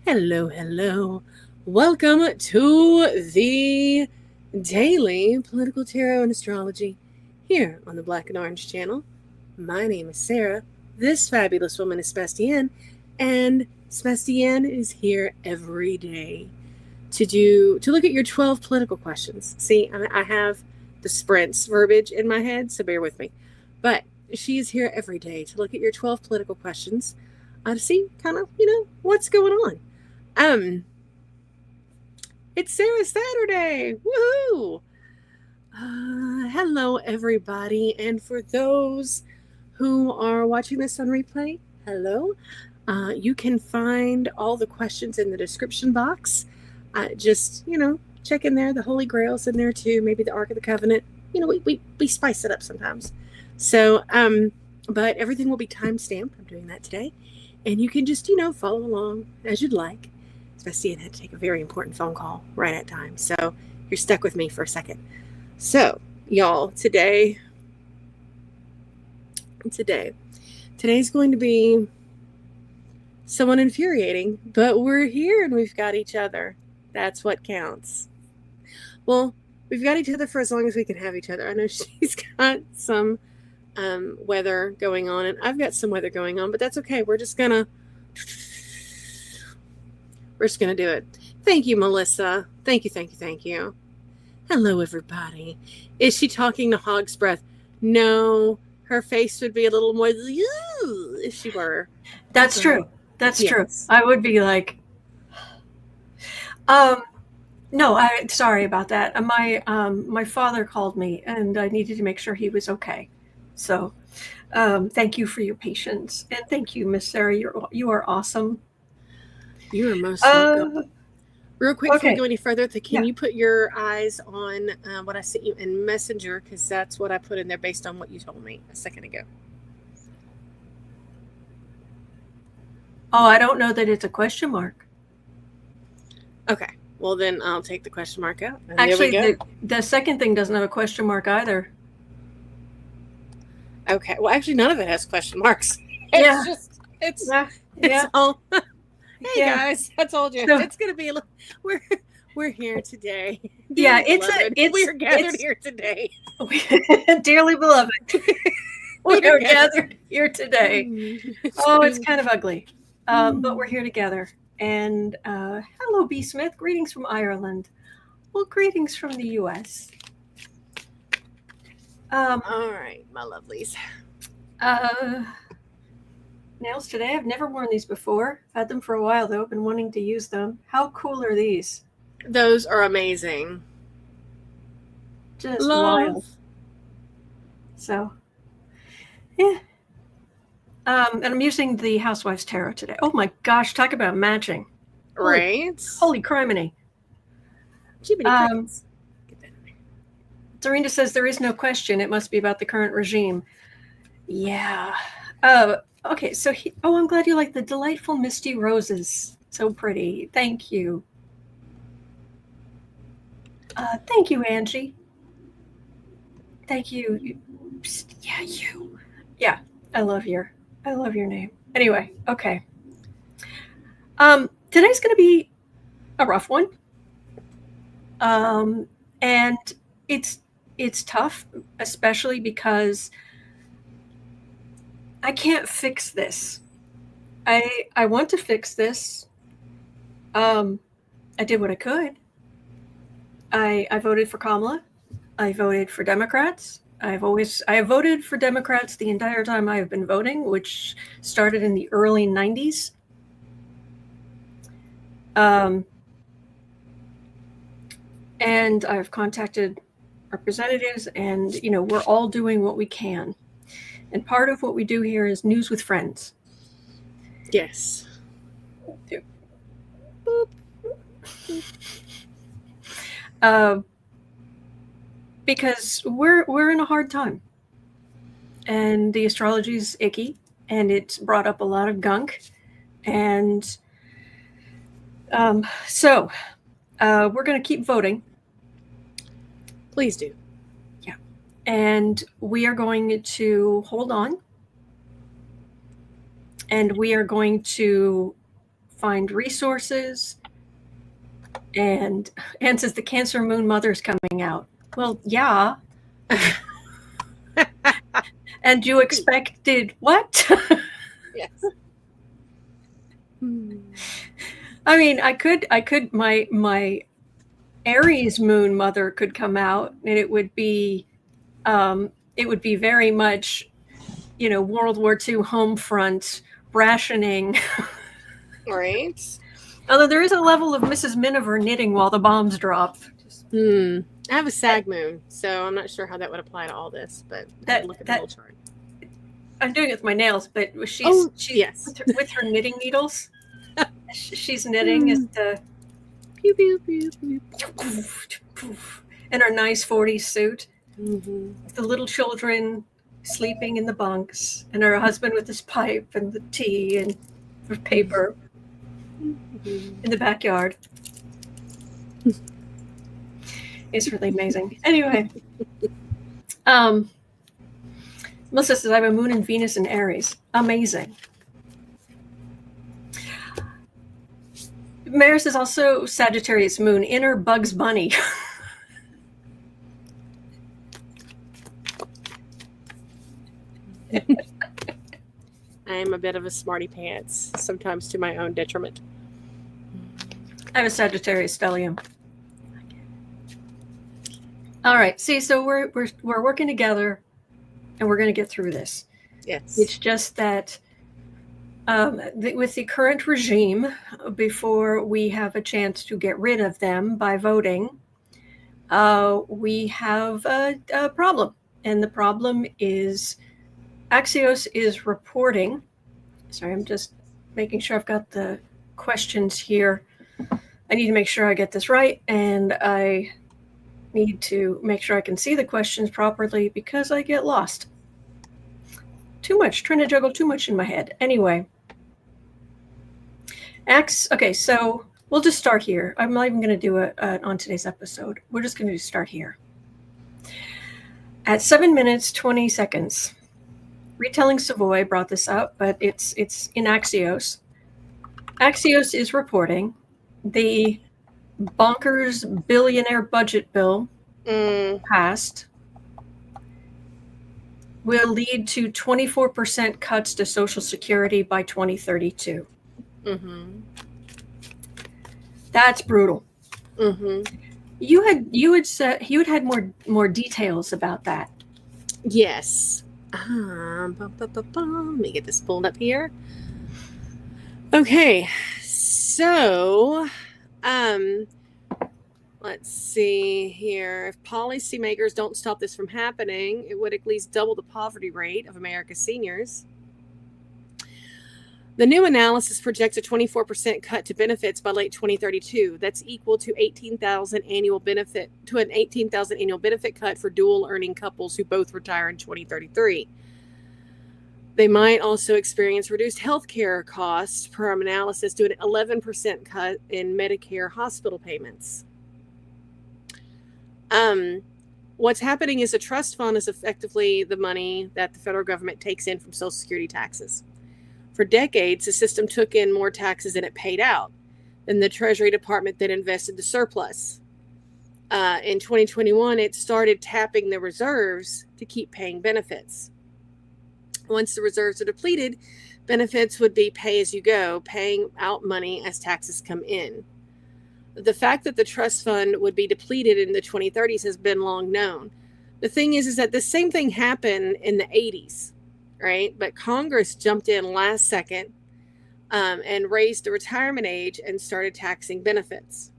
Hello, hello. Welcome to the daily political tarot and astrology here on the Black and Orange channel. My name is Sarah. This fabulous woman is Sebastien, and Sebastien is here every day to look at your 12 political questions. See, I have the sprints verbiage in my head, so bear with me. But she's here every day to look at your 12 political questions to see kind of, what's going on. It's Sarah Saturday. Woohoo! Hello, everybody. And for those who are watching this on replay, hello. You can find all the questions in the description box. Just, check in there. The Holy Grail's in there too. Maybe the Ark of the Covenant. We spice it up sometimes. So, but everything will be time-stamped. I'm doing that today. And you can just, follow along as you'd like. Sebastien had to take a very important phone call right at time. So you're stuck with me for a second. So, y'all, today's going to be somewhat infuriating, but we're here and we've got each other. That's what counts. Well, we've got each other for as long as we can have each other. I know she's got some weather going on, and I've got some weather going on, but that's okay. We're just gonna do it. Thank you, Melissa. Thank you. Hello, everybody. Is she talking to Hog's Breath? No, her face would be a little more if she were. That's true. That's true. I would be like, no, sorry about that. My father called me, and I needed to make sure he was okay. So, thank you for your patience, and thank you, Miss Sarah. You are awesome. You are most welcome. Real quick, before we go any further, can you put your eyes on what I sent you in Messenger? Because that's what I put in there based on what you told me a second ago. Oh, I don't know that it's a question mark. Okay. Well, then I'll take the question mark out. Actually, the second thing doesn't have a question mark either. Okay. Well, actually, none of it has question marks. It's all. Hey guys, I told you it's gonna be. We're here today. We are gathered here today. Dearly beloved, we are gathered here today. Oh, it's kind of ugly, but we're here together. And hello, B. Smith. Greetings from Ireland. Well, greetings from the U.S. All right, my lovelies. Nails today. I've never worn these before. I've had them for a while, though. I've been wanting to use them. How cool are these? Those are amazing. Just wild. So, yeah. And I'm using the Housewives Tarot today. Oh my gosh, talk about matching. Right? Holy criminy. Dorinda says there is no question. It must be about the current regime. Yeah. Okay, so I'm glad you like the delightful misty roses. So pretty. Thank you. Thank you, Angie. Thank you. Yeah, you. Yeah, I love your name. Anyway, okay. Today's going to be a rough one. And it's tough, especially because I can't fix this. I want to fix this. I did what I could. I voted for Kamala. I voted for Democrats. I have voted for Democrats the entire time I have been voting, which started in the early 90s. And I've contacted representatives, and we're all doing what we can. And part of what we do here is news with friends. Yes. Because we're in a hard time, and the astrology's icky, and it's brought up a lot of gunk, and so we're going to keep voting. Please do. Yeah. And we are going to hold on, and we are going to find resources. And Anne says the Cancer moon mother's coming out. Well, yeah. And you expected what? Yes. I mean, I could my Aries moon mother could come out, and it would be very much, World War II home front rationing. Right. Although there is a level of Mrs. Miniver knitting while the bombs drop. I have a sag moon, so I'm not sure how that would apply to all this, but look at the whole chart. I'm doing it with my nails, but she's yes. with her knitting needles. She's knitting as the pew, pew, pew, pew. in her nice 40s suit. Mm-hmm. The little children sleeping in the bunks, and her husband with his pipe and the tea and the paper in the backyard. It's really amazing. Anyway, Melissa says, I have a moon and Venus in Aries. Amazing. Maris is also Sagittarius moon, inner Bugs Bunny. I'm a bit of a smarty pants, sometimes to my own detriment. I have a Sagittarius stellium. All right. See, so we're working together, and we're going to get through this. Yes. It's just that with the current regime, before we have a chance to get rid of them by voting, we have a problem. And the problem is Axios is reporting. Sorry, I'm just making sure I've got the questions here. I need to make sure I get this right, and I need to make sure I can see the questions properly because I get lost. Trying to juggle too much in my head. Anyway. Okay, so we'll just start here. I'm not even going to do it on today's episode. We're just going to start here. At 7 minutes, 20 seconds, Retelling Savoy brought this up, but it's in Axios. Axios is reporting the bonkers billionaire budget bill passed will lead to 24% cuts to Social Security by 2032. Mm-hmm. That's brutal. Mm-hmm. You had said you had more details about that. Yes. Let me get this pulled up here. Okay, so let's see here. If policymakers don't stop this from happening, it would at least double the poverty rate of America's seniors. The new analysis projects a 24% cut to benefits by late 2032. That's equal to an 18,000 annual benefit cut for dual earning couples who both retire in 2033. They might also experience reduced health care costs per analysis to an 11% cut in Medicare hospital payments. What's happening is a trust fund is effectively the money that the federal government takes in from Social Security taxes. For decades, the system took in more taxes than it paid out. Then the Treasury Department then invested the surplus. In 2021, it started tapping the reserves to keep paying benefits. Once the reserves are depleted, benefits would be pay as you go, paying out money as taxes come in. The fact that the trust fund would be depleted in the 2030s has been long known. The thing is that the same thing happened in the 80s. Right, but Congress jumped in last second and raised the retirement age and started taxing benefits.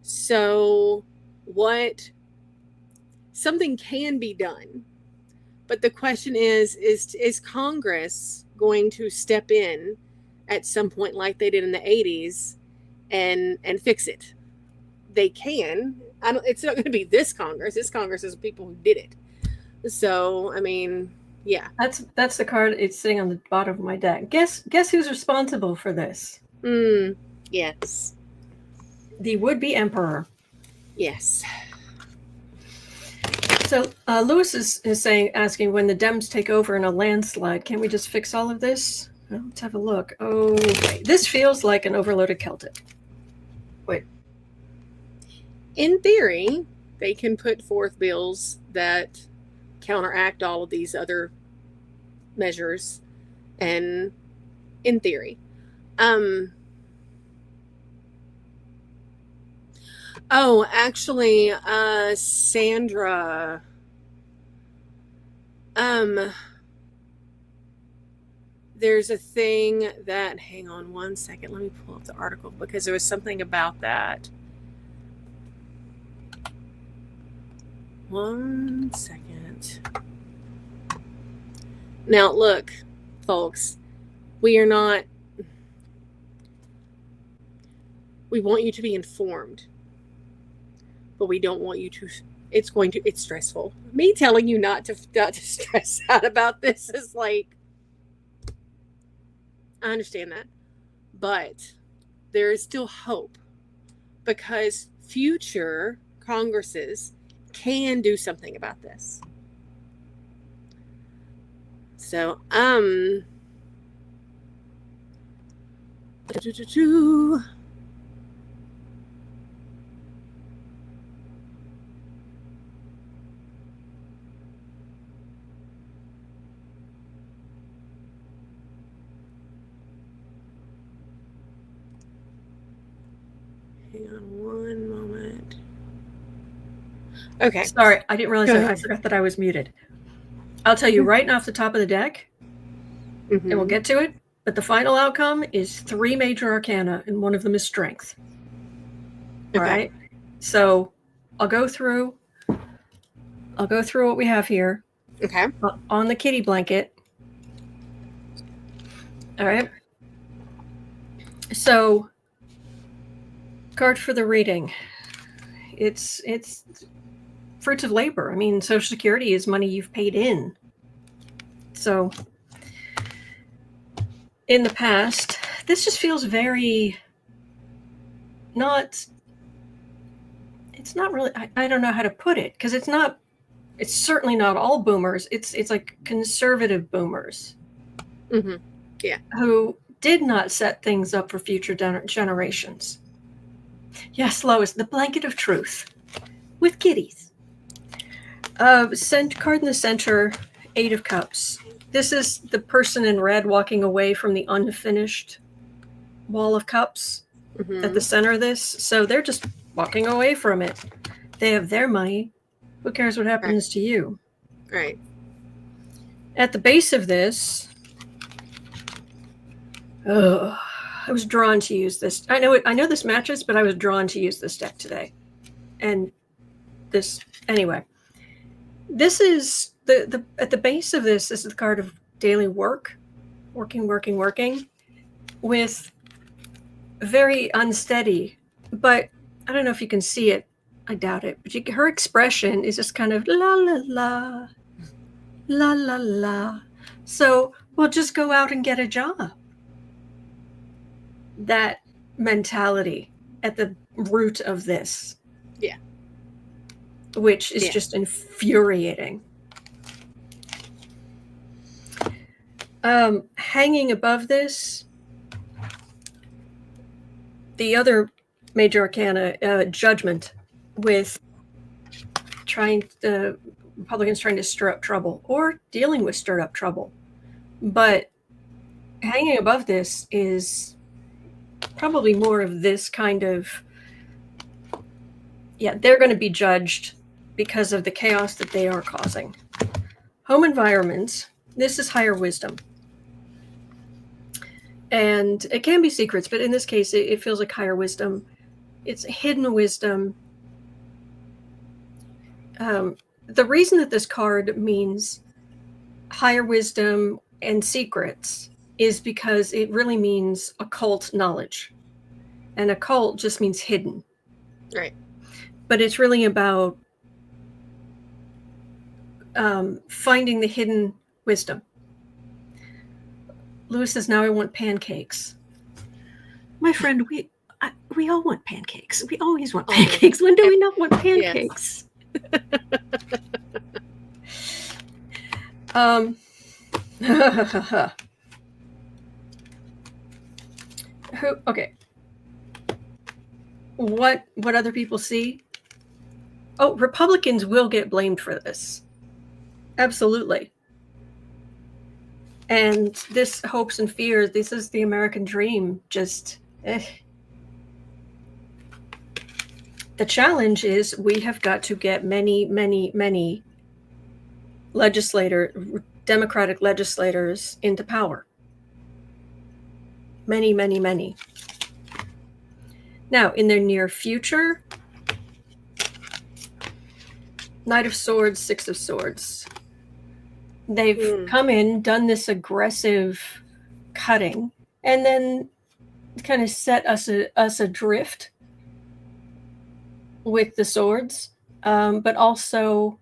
So something can be done, but the question is Congress going to step in at some point like they did in the 80s and fix it? They can. It's not going to be this Congress. This Congress is people who did it. So, I mean, yeah. That's the card. It's sitting on the bottom of my deck. Guess who's responsible for this? Yes. The would-be emperor. Yes. So Lewis is asking, when the Dems take over in a landslide, can't we just fix all of this? Well, let's have a look. Okay, this feels like an overloaded Celtic. Wait. In theory, they can put forth bills that counteract all of these other measures, and in theory. Oh, actually, Sandra, there's a thing that, hang on one second, let me pull up the article because there was something about that. One second. Now, look, folks, we want you to be informed, but we don't want you to, it's stressful. Me telling you not to stress out about this is like, I understand that, but there is still hope because future Congresses can do something about this. So, hang on one moment. Okay. Sorry, I didn't realize I forgot that I was muted. I'll tell you right off the top of the deck, and we'll get to it, but the final outcome is 3 major arcana, and one of them is strength. Okay. All right? So I'll go through what we have here. Okay. On the kitty blanket. All right. So, card for the reading. It's fruits of labor. I mean, Social Security is money you've paid in. So, in the past, this just feels very it's not really, I don't know how to put it, because it's certainly not all boomers. It's like conservative boomers. Mm-hmm. Yeah. Who did not set things up for future generations. Yes, Lois, the blanket of truth with kitties. Card in the center, 8 of Cups. This is the person in red walking away from the unfinished wall of cups at the center of this. So they're just walking away from it. They have their money. Who cares what happens to you? Right. At the base of this, I was drawn to use this. I know this matches, but I was drawn to use this deck today. And this, anyway. This is the at the base of this is the card of daily work. Working, with very unsteady, but I don't know if you can see it. I doubt it. But her expression is just kind of la la la, la la la. So we'll just go out and get a job. That mentality at the root of this. Yeah. Which is just infuriating. Hanging above this, the other major arcana, judgment, with Republicans trying to stir up trouble or dealing with stirred up trouble. But hanging above this is probably more of this kind of, they're going to be judged because of the chaos that they are causing. Home environments, this is higher wisdom. And it can be secrets, but in this case, it feels like higher wisdom. It's hidden wisdom. The reason that this card means higher wisdom and secrets is because it really means occult knowledge. And occult just means hidden. Right. But it's really about finding the hidden wisdom. Lewis says, now I want pancakes. My friend, we all want pancakes. We always want pancakes. When do we not want pancakes? Okay. What other people see? Oh, Republicans will get blamed for this. Absolutely. And this hopes and fears, this is the American dream. Just, The challenge is we have got to get many Democratic legislators into power. Many. Now, in the near future, Knight of Swords, Six of Swords. They've come in, done this aggressive cutting, and then kind of set us adrift with the swords, but also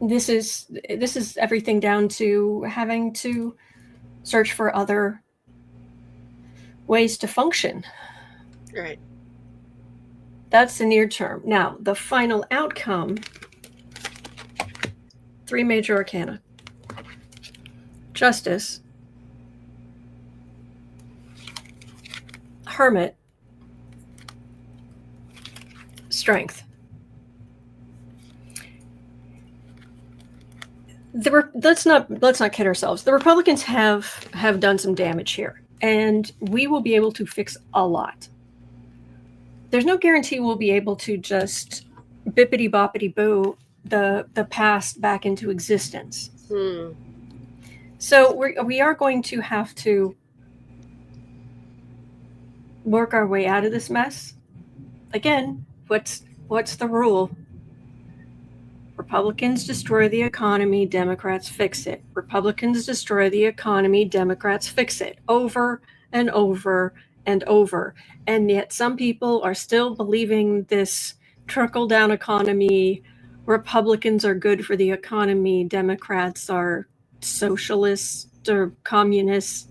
this is everything down to having to search for other ways to function. Right. That's the near term. Now, the final outcome, 3 major arcana. Justice, Hermit, Strength. Let's not kid ourselves. The Republicans have done some damage here, and we will be able to fix a lot. There's no guarantee we'll be able to just bippity boppity boo the past back into existence. So we are going to have to work our way out of this mess. Again, what's the rule? Republicans destroy the economy, Democrats fix it. Republicans destroy the economy, Democrats fix it. Over and over and over. And yet some people are still believing this trickle-down economy. Republicans are good for the economy. Democrats are socialists or communists.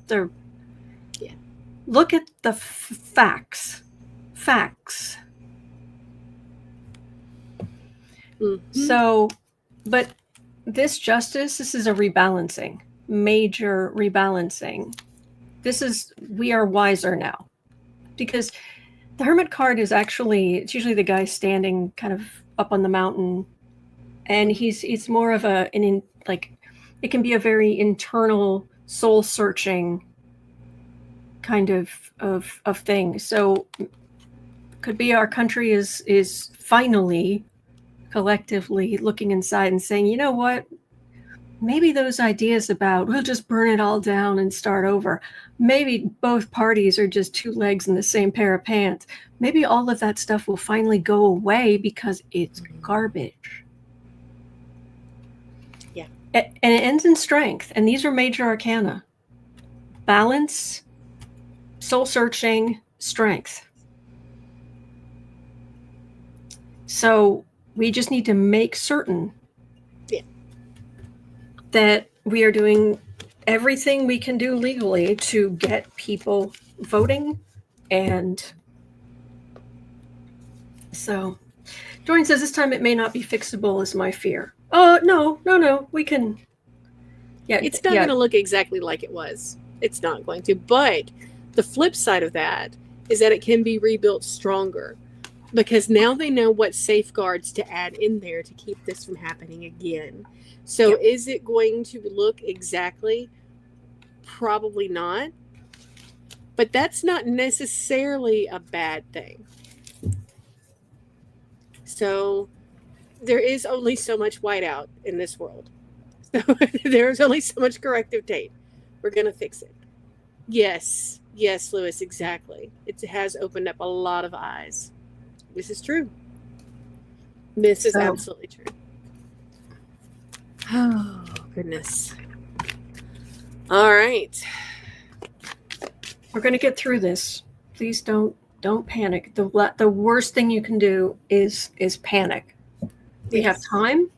Look at the facts. Facts. So, but this is a rebalancing, major rebalancing. We are wiser now, because the Hermit card is it's usually the guy standing kind of up on the mountain, and it's more of it can be a very internal, soul searching kind of thing. So could be our country is finally collectively looking inside and saying, you know what, maybe those ideas about we'll just burn it all down and start over, maybe both parties are just 2 legs in the same pair of pants. Maybe all of that stuff will finally go away because it's garbage. Yeah. And it ends in Strength, and these are major arcana. Balance, soul searching, Strength. So we just need to make certain that we are doing everything we can do legally to get people voting. And so Dorian says, this time it may not be fixable is my fear. Oh, no, we can. Yeah, it's not going to look exactly like it was. It's not going to. But the flip side of that is that it can be rebuilt stronger, because now they know what safeguards to add in there to keep this from happening again. So is it going to look exactly? Probably not. But that's not necessarily a bad thing. So there is only so much whiteout in this world. So there's only so much corrective tape. We're going to fix it. Yes, Lewis, exactly. It has opened up a lot of eyes. This is true. This is absolutely true. Oh, goodness. All right. We're going to get through this. Please don't panic. The worst thing you can do is panic. We have time.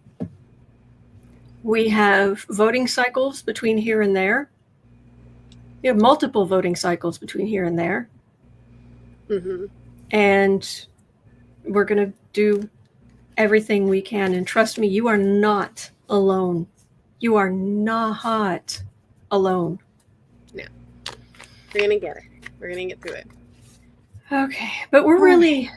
We have voting cycles between here and there. We have multiple voting cycles between here and there. Mm-hmm. And we're going to do everything we can. And trust me, you are not alone. You are not alone. No. We're gonna get it. We're gonna get through it. Okay, but we're really.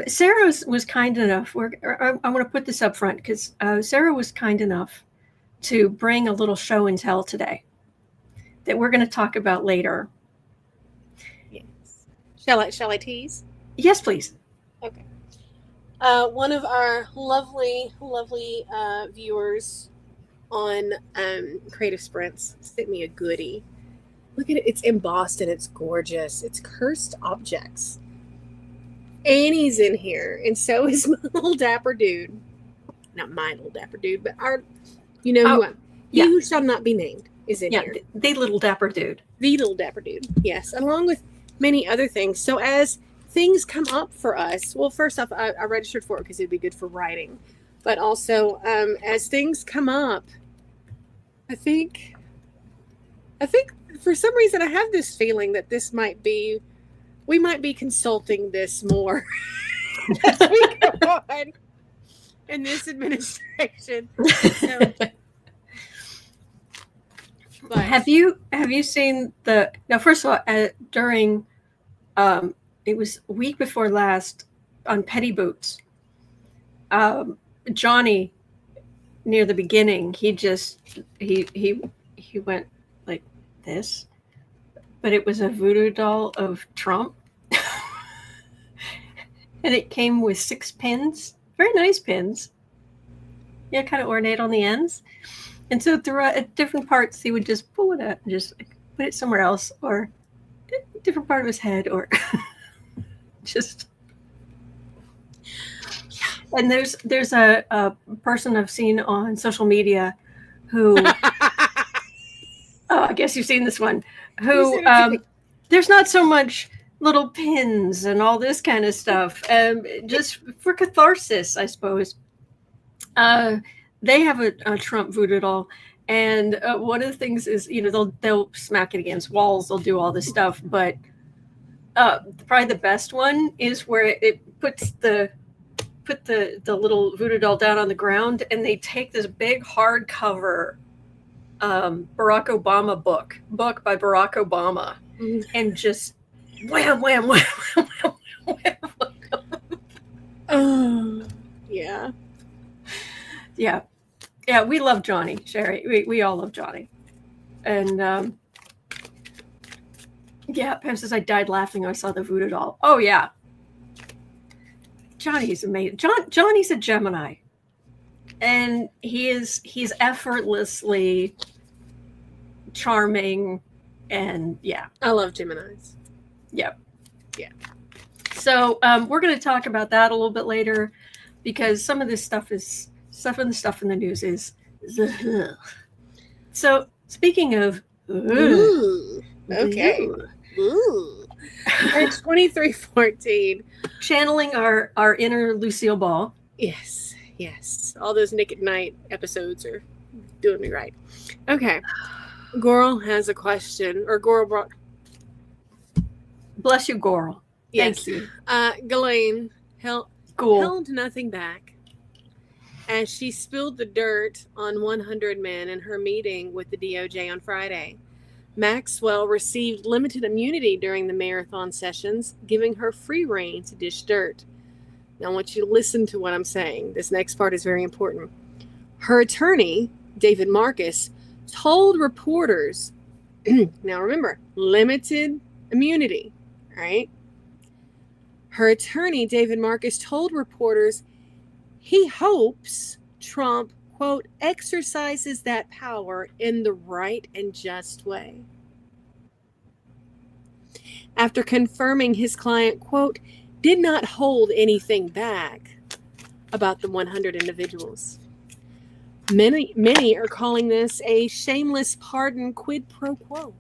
Sarah was kind enough. I want to put this up front because Sarah was kind enough to bring a little show and tell today that we're going to talk about later. Yes. Shall I tease? Yes, please. Okay. One of our lovely viewers on Creative Sprints sent me a goodie. Look at it. It's embossed and it's gorgeous. It's cursed objects. Annie's in here, and so is my little dapper dude. Not my little dapper dude, but our, who who shall not be named is in here. The little dapper dude. The little dapper dude, yes, along with many other things. So as things come up for us, well, first off, I registered for it because it'd be good for writing, but also as things come up, I think for some reason I have this feeling that we might be consulting this more as we go on in this administration. So, but have you seen now? First of all, during it was a week before last on Petty Boots, Johnny, near the beginning, he went like this. But it was a voodoo doll of Trump. And it came with 6 pins. Very nice pins. Yeah, kind of ornate on the ends. And so throughout at different parts, he would just pull it out and just put it somewhere else, or a different part of his head, or just. And there's a person I've seen on social media who, I guess you've seen this one, who there's not so much little pins and all this kind of stuff, just for catharsis, I suppose. They have a Trump voodoo doll, and one of the things is, they'll smack it against walls, they'll do all this stuff, but probably the best one is where it puts the little voodoo doll down on the ground, and they take this big hardcover Barack Obama book by Barack Obama, and just wham, wham, wham, wham, wham, wham. Yeah. We love Johnny, Sherry. We all love Johnny, and Pam says I died laughing when I saw the voodoo doll. Oh yeah, Johnny's amazing. Johnny's a Gemini, and he's effortlessly charming, and I love Geminis. Yeah. So we're going to talk about that a little bit later, because some of this stuff in the news is. So speaking of, okay, March 2314, channeling our inner Lucille Ball. Yes. All those Nick at Night episodes are doing me right. Okay. Goral has a question, or Goral brought. Bless you, Goral. Yes. Thank you. Ghislaine held nothing back as she spilled the dirt on 100 men in her meeting with the DOJ on Friday. Maxwell received limited immunity during the marathon sessions, giving her free rein to dish dirt. Now, I want you to listen to what I'm saying. This next part is very important. Her attorney, David Markus, told reporters, now remember, limited immunity, right? Her attorney, David Markus, told reporters he hopes Trump, quote, exercises that power in the right and just way. After confirming his client, quote, did not hold anything back about the 100 individuals. Many are calling this a shameless pardon quid pro quo.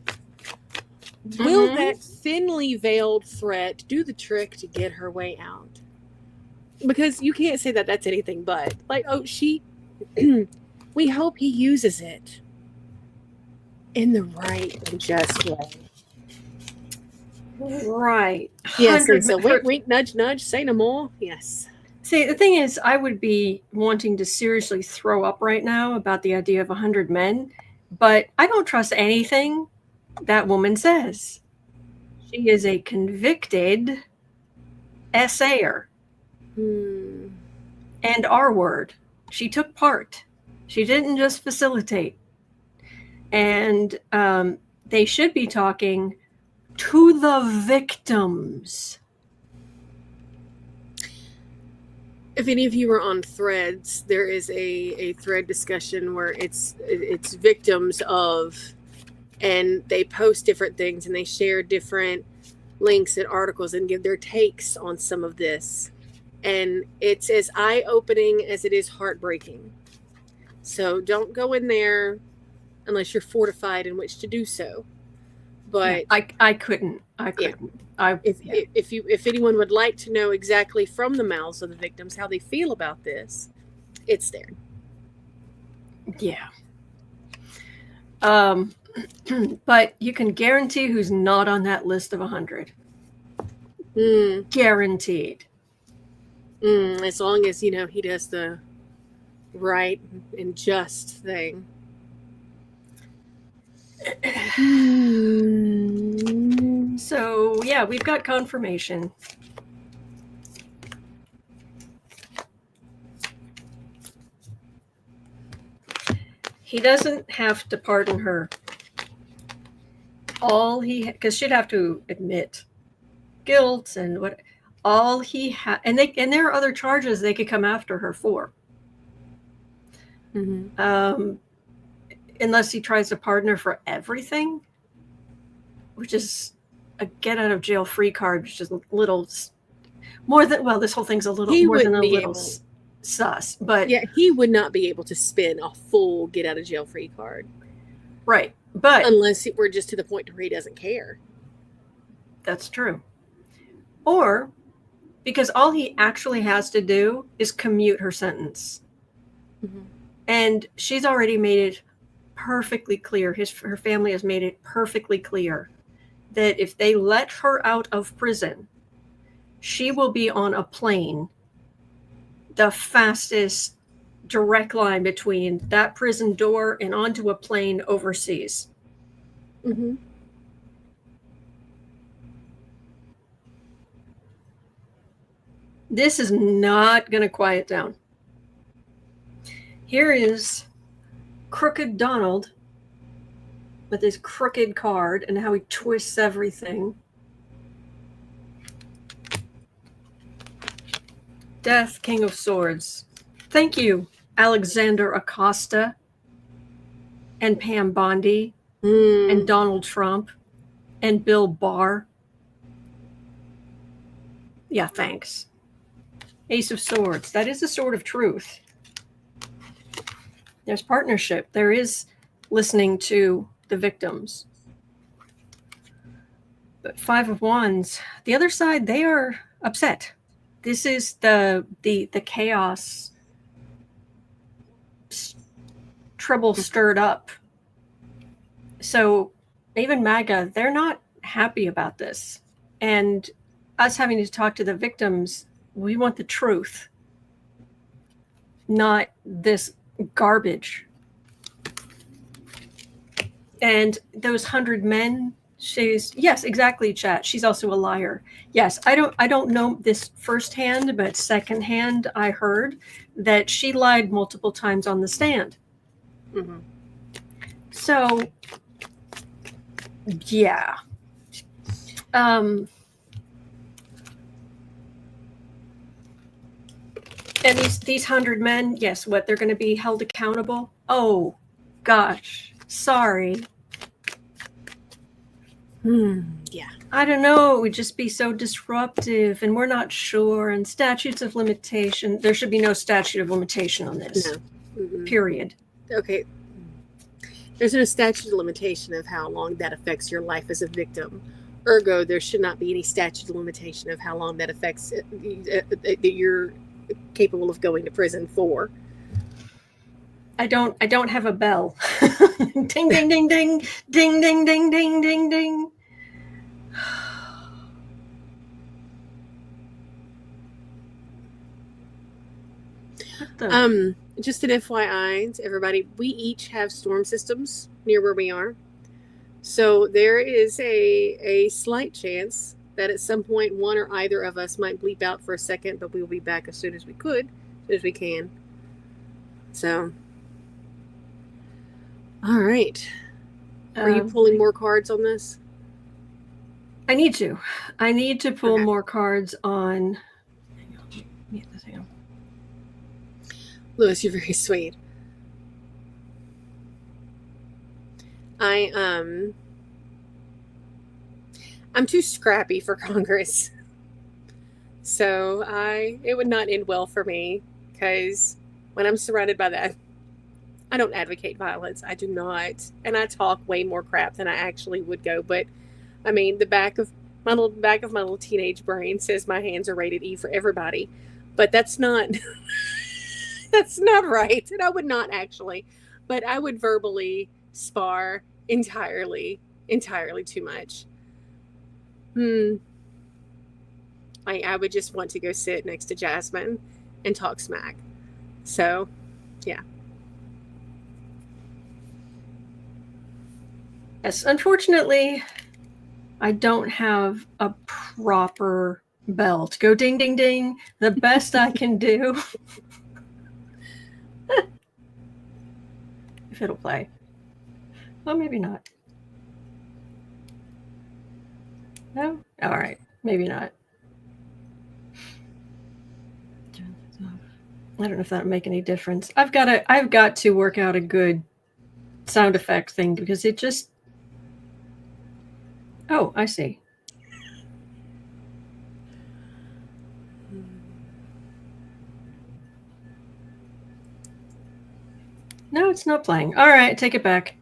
Will that thinly veiled threat do the trick to get her way out? Because you can't say that that's anything but. Like, we hope he uses it in the right and just way. Right. Yes, and so wink, wink, nudge, nudge, say no more. Yes. See, the thing is, I would be wanting to seriously throw up right now about the idea of 100 men, but I don't trust anything that woman says. She is a convicted essayer. And R word. She took part. She didn't just facilitate. And they should be talking to the victims. If any of you are on Threads, there is a thread discussion where it's victims of, and they post different things and they share different links and articles and give their takes on some of this. And it's as eye-opening as it is heartbreaking. So don't go in there unless you're fortified in which to do so. But yeah, I couldn't. Yeah. If anyone would like to know exactly from the mouths of the victims how they feel about this, it's there. Yeah. But you can guarantee who's not on that list of 100. Guaranteed. As long as, he does the right and just thing. So, yeah, we've got confirmation. He doesn't have to pardon her. Because she'd have to admit guilt and what. All he had, and there are other charges they could come after her for. Unless he tries to pardon her for everything, which is a get out of jail free card, which is a little more than, well, this whole thing's a little more than a little sus, but yeah, he would not be able to spin a full get out of jail free card, right? But unless we're just to the point where he doesn't care. That's true. Or because all he actually has to do is commute her sentence. And she's already made it perfectly clear, her family has made it perfectly clear that if they let her out of prison, she will be on a plane, the fastest direct line between that prison door and onto a plane overseas. This is not going to quiet down. Here is Crooked Donald with his crooked card and how he twists everything. Death, King of Swords. Thank you, Alexander Acosta and Pam Bondi and Donald Trump and Bill Barr. Yeah, thanks. Ace of Swords. That is the sword of truth. There's partnership. There is listening to the victims. But Five of Wands, the other side, they are upset. This is the chaos, trouble stirred up. So even MAGA, they're not happy about this. And us having to talk to the victims, we want the truth, not this garbage. And those 100 men, yes, exactly, chat. She's also a liar. Yes, I don't know this firsthand, but secondhand, I heard that she lied multiple times on the stand. So, yeah. And these 100 men, yes, what, they're going to be held accountable? Oh, gosh, sorry. Yeah. I don't know. It would just be so disruptive, and we're not sure. And statutes of limitation. There should be no statute of limitation on this. No. Period. Okay. There's no statute of limitation of how long that affects your life as a victim. Ergo, there should not be any statute of limitation of how long that affects that you're capable of going to prison for. I don't have a bell. Ding, ding, ding, ding, ding, ding, ding, ding, ding, ding. Just an FYI to everybody, we each have storm systems near where we are. So there is a slight chance that at some point one or either of us might bleep out for a second, but we will be back as soon as we can. So, all right. Are you pulling more cards on this? I need to pull more cards on. Hang on. Lewis, you're very sweet. I'm too scrappy for Congress. So it would not end well for me, because when I'm surrounded by that, I don't advocate violence. I do not. And I talk way more crap than I actually would go. But I mean, the back of my little teenage brain says my hands are rated E for everybody. But that's not that's not right. And I would not actually. But I would verbally spar entirely too much. I would just want to go sit next to Jasmine and talk smack. So, yeah. Yes, unfortunately, I don't have a proper bell to go ding, ding, ding. The best I can do. If it'll play. Well, maybe not. No? All right. Maybe not. I don't know if that would make any difference. I've got to work out a good sound effect thing, because it just... Oh, I see. No, it's not playing. All right, take it back.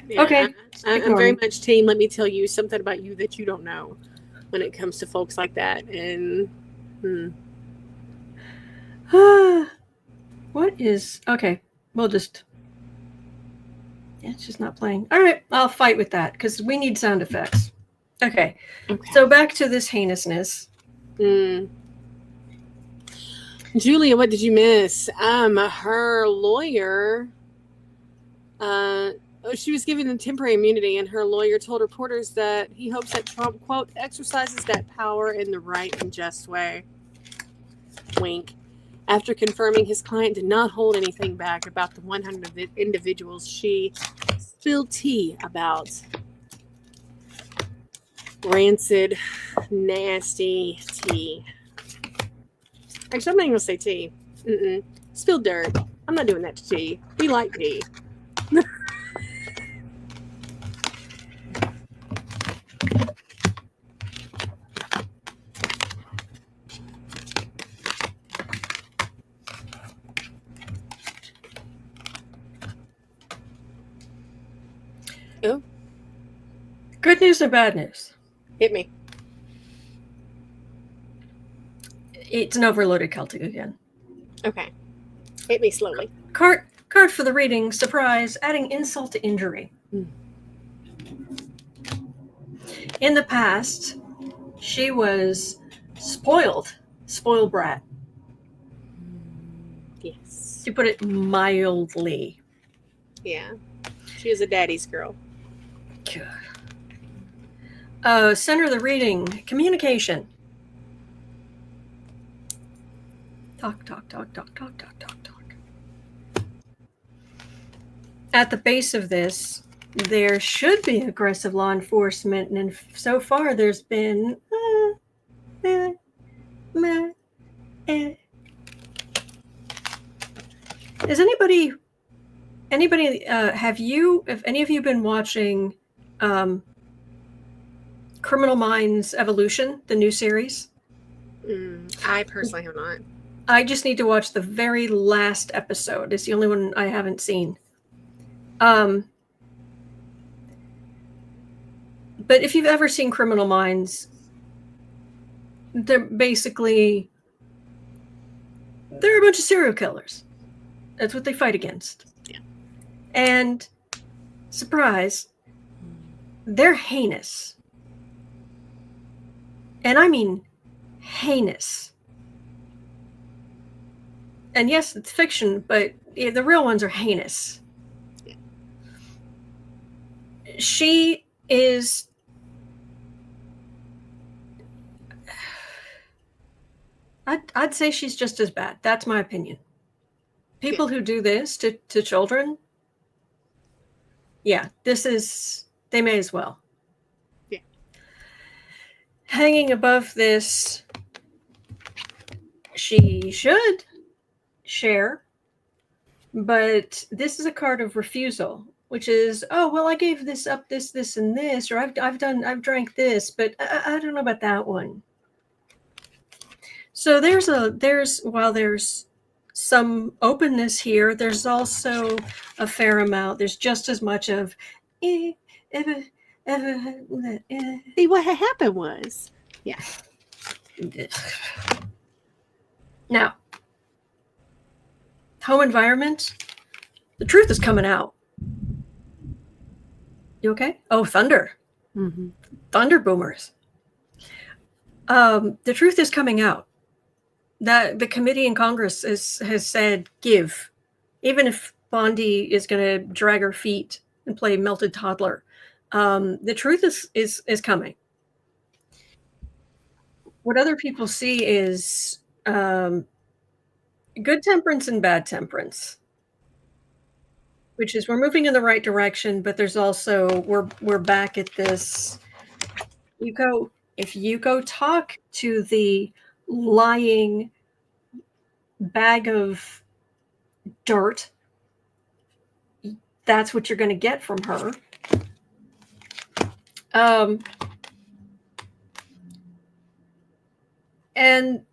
Yeah, okay. I'm very much team. Let me tell you something about you that you don't know when it comes to folks like that. And what is... Okay, we'll just... Yeah, it's just not playing. All right, I'll fight with that, because we need sound effects. Okay, so back to this heinousness. Julia, what did you miss? Her lawyer, she was given a temporary immunity, and her lawyer told reporters that he hopes that Trump, quote, exercises that power in the right and just way. Wink. After confirming his client did not hold anything back about the 100 individuals she spilled tea about. Rancid, nasty tea. Actually, I'm not even going to say tea. Spilled dirt. I'm not doing that to tea. We like tea. Oh. Good news or bad news? Hit me. It's an overloaded Celtic again. Okay. Hit me slowly. Card for the reading. Surprise. Adding insult to injury. In the past, she was spoiled brat. Yes. To put it mildly. Yeah. She was a daddy's girl. Center of the reading. Communication. Talk. At the base of this, there should be aggressive law enforcement, and so far there's been Is anybody have any of you been watching Criminal Minds Evolution, the new series? I personally have not. I just need to watch the very last episode. It's the only one I haven't seen. But if you've ever seen Criminal Minds, they're a bunch of serial killers. That's what they fight against. Yeah. And surprise, they're heinous. And I mean heinous. And yes, it's fiction, but the real ones are heinous. Yeah. she is... I'd say she's just as bad. That's my opinion. People who do this to children, yeah, they may as well. Yeah. Hanging above this, she should share, but this is a card of refusal, which is, oh, well, I gave this up, this, and this, or I've drank this, but I don't know about that one. So while there's some openness here, there's also a fair amount. There's just as much of, See, what had happened was, yeah. Now, home environment, the truth is coming out. You okay? Oh, thunder. Mm-hmm. Thunder boomers. The truth is coming out. That the committee in Congress has said, give. Even if Bondi is going to drag her feet and play melted toddler, the truth is coming. What other people see is good temperance and bad temperance, which is we're moving in the right direction, but there's also we're back at this. If you go talk to the lying bag of dirt, that's what you're going to get from her. And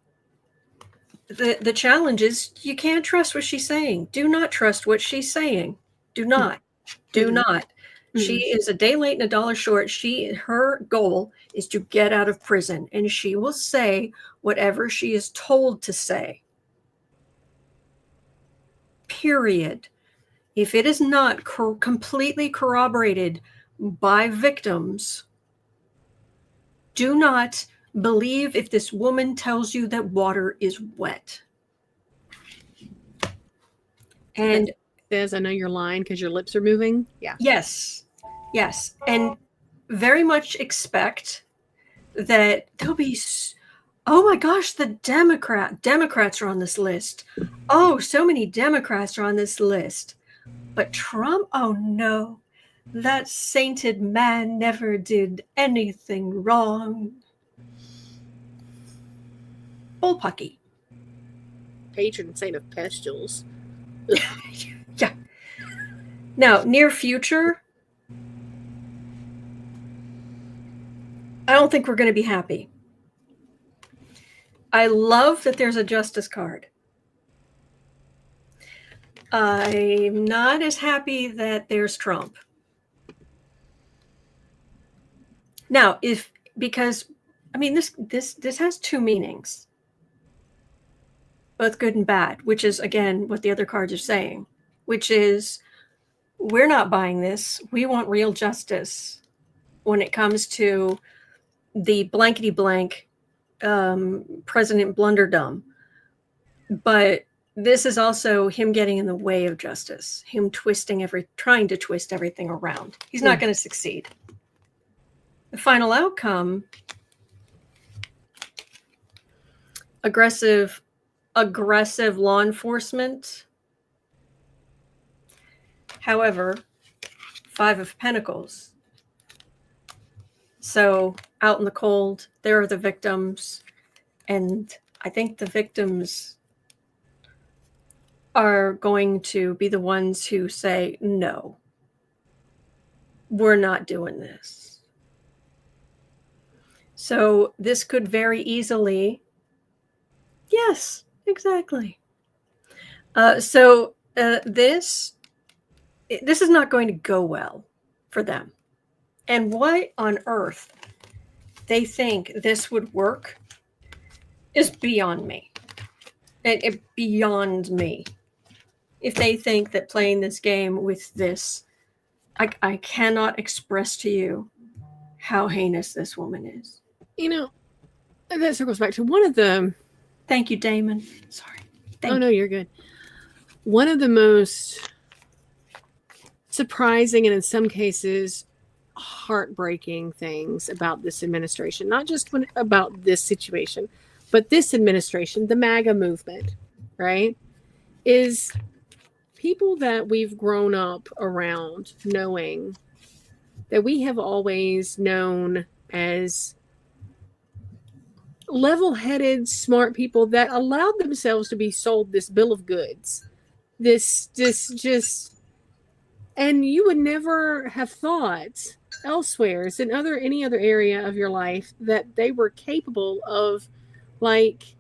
the challenge is you can't trust what she's saying. Do not trust what she's saying. Do not. Do not. She is a day late and a dollar short. Her goal is to get out of prison, and she will say whatever she is told to say. Period. If it is not completely corroborated by victims, do not believe if this woman tells you that water is wet. And says, I know you're lying because your lips are moving. Yeah. Yes. And very much expect that there'll be, oh my gosh, the Democrats are on this list. Oh, so many Democrats are on this list. But Trump, oh no, that sainted man never did anything wrong. Bullpucky. Patron saint of pustules. Yeah. Now, near future, I don't think we're going to be happy. I love that there's a justice card. I'm not as happy that there's Trump. Now, because this has two meanings, both good and bad, which is again what the other cards are saying, which is we're not buying this. We want real justice when it comes to the blankety blank President Blunderdum. But this is also him getting in the way of justice, him trying to twist everything around. He's not going to succeed. The final outcome, aggressive law enforcement. However, 5 of Pentacles. So out in the cold, there are the victims. And I think the victims are going to be the ones who say, no, we're not doing this. So this could very easily, yes, exactly. This is not going to go well for them. And why on earth they think this would work is beyond me. Beyond me. If they think that playing this game with this, I cannot express to you how heinous this woman is. You know, that circles back to one of the... Thank you, Damon. Sorry. No, you're good. One of the most surprising and in some cases heartbreaking things about this administration, not just about this situation, but this administration, the MAGA movement, right? Is people that we've grown up around knowing that we have always known as level-headed, smart people that allowed themselves to be sold this bill of goods. This just, and you would never have thought elsewhere in any other area of your life that they were capable of, like,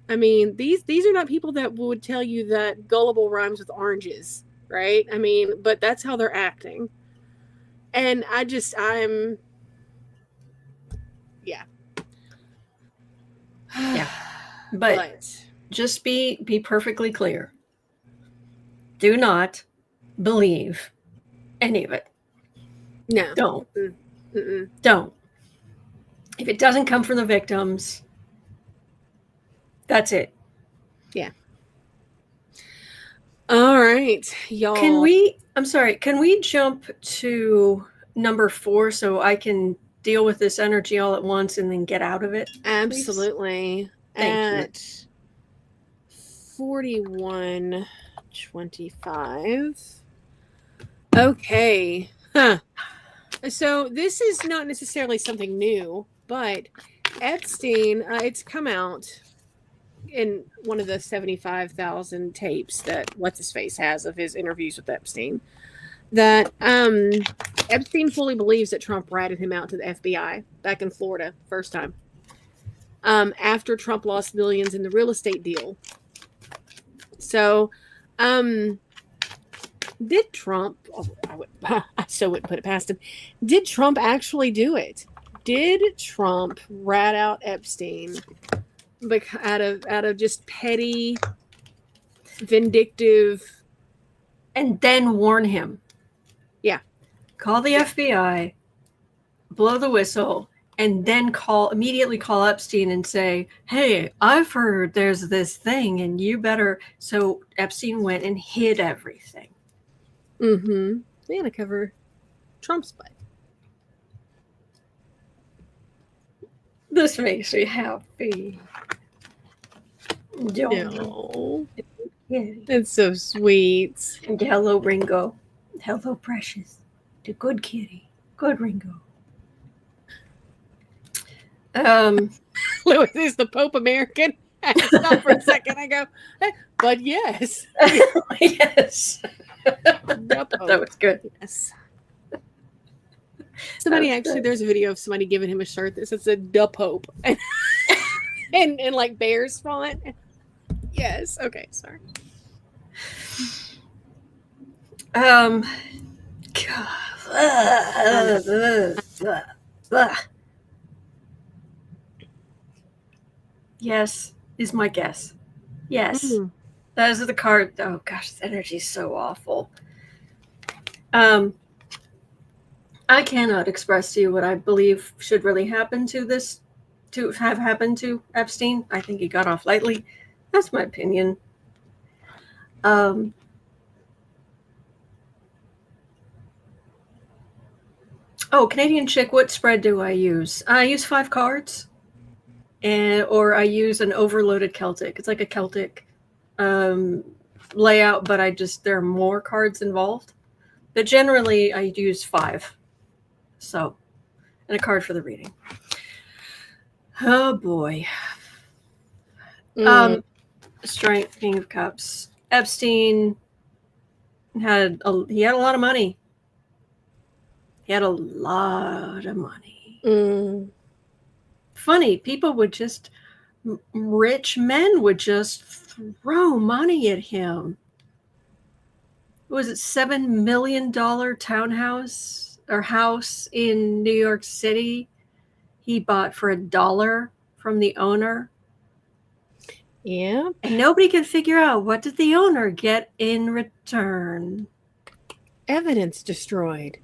I mean, these are not people that would tell you that gullible rhymes with oranges, right? I mean, but that's how they're acting. And I'm yeah. Yeah. But just be perfectly clear. Do not believe any of it. No. Don't. Mm-mm. Don't. If it doesn't come from the victims, that's it. Yeah. All right, y'all. Can we jump to number 4 so I can deal with this energy all at once and then get out of it? Absolutely. Thank you. 41:25. Okay. Huh. So this is not necessarily something new, but Epstein, it's come out in one of the 75,000 tapes that What's-His-Face has of his interviews with Epstein, that Epstein fully believes that Trump ratted him out to the FBI back in Florida first time, after Trump lost millions in the real estate deal. So did Trump, I so wouldn't put it past him, did Trump actually do it? Did Trump rat out Epstein out of just petty, vindictive, and then warn him? Yeah. Call the FBI, blow the whistle, and then immediately call Epstein and say, hey, I've heard there's this thing and you better. So Epstein went and hid everything. Mm-hmm. They're going to cover Trump's butt. This makes me happy. No. It's so sweet. And hello, Ringo. Hello, Precious. The good kitty. Good Ringo. Lewis is the Pope American. I stopped for a second. I go, but yes. Yes. That was good. Yes. There's a video of somebody giving him a shirt that says "the Pope" and like Bears font. Yes. Okay. Sorry. Yes, is my guess. Yes. That is the card. Oh gosh, this energy is so awful. I cannot express to you what I believe should really happen to have happened to Epstein. I think he got off lightly. That's my opinion. Canadian Chick, what spread do I use? I use 5 cards, or I use an overloaded Celtic. It's like a Celtic layout, but there are more cards involved. But generally, I use 5. So, and a card for the reading. Oh boy. Strength, King of Cups. Epstein had a lot of money. He had a lot of money. Funny, rich men would just throw money at him. Was it $7 million townhouse or house in New York City? He bought for $1 from the owner. Yeah. And nobody can figure out, what did the owner get in return? Evidence destroyed.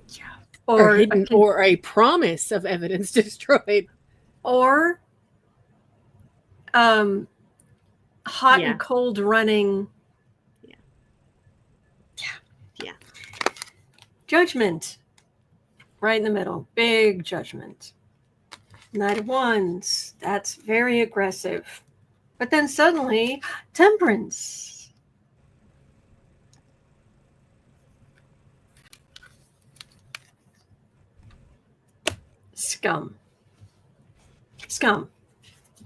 Yeah. Or a promise of evidence destroyed. Or hot and cold running. Yeah. Judgment. Right in the middle. Big judgment. Knight of Wands. That's very aggressive. But then suddenly, Temperance. Scum.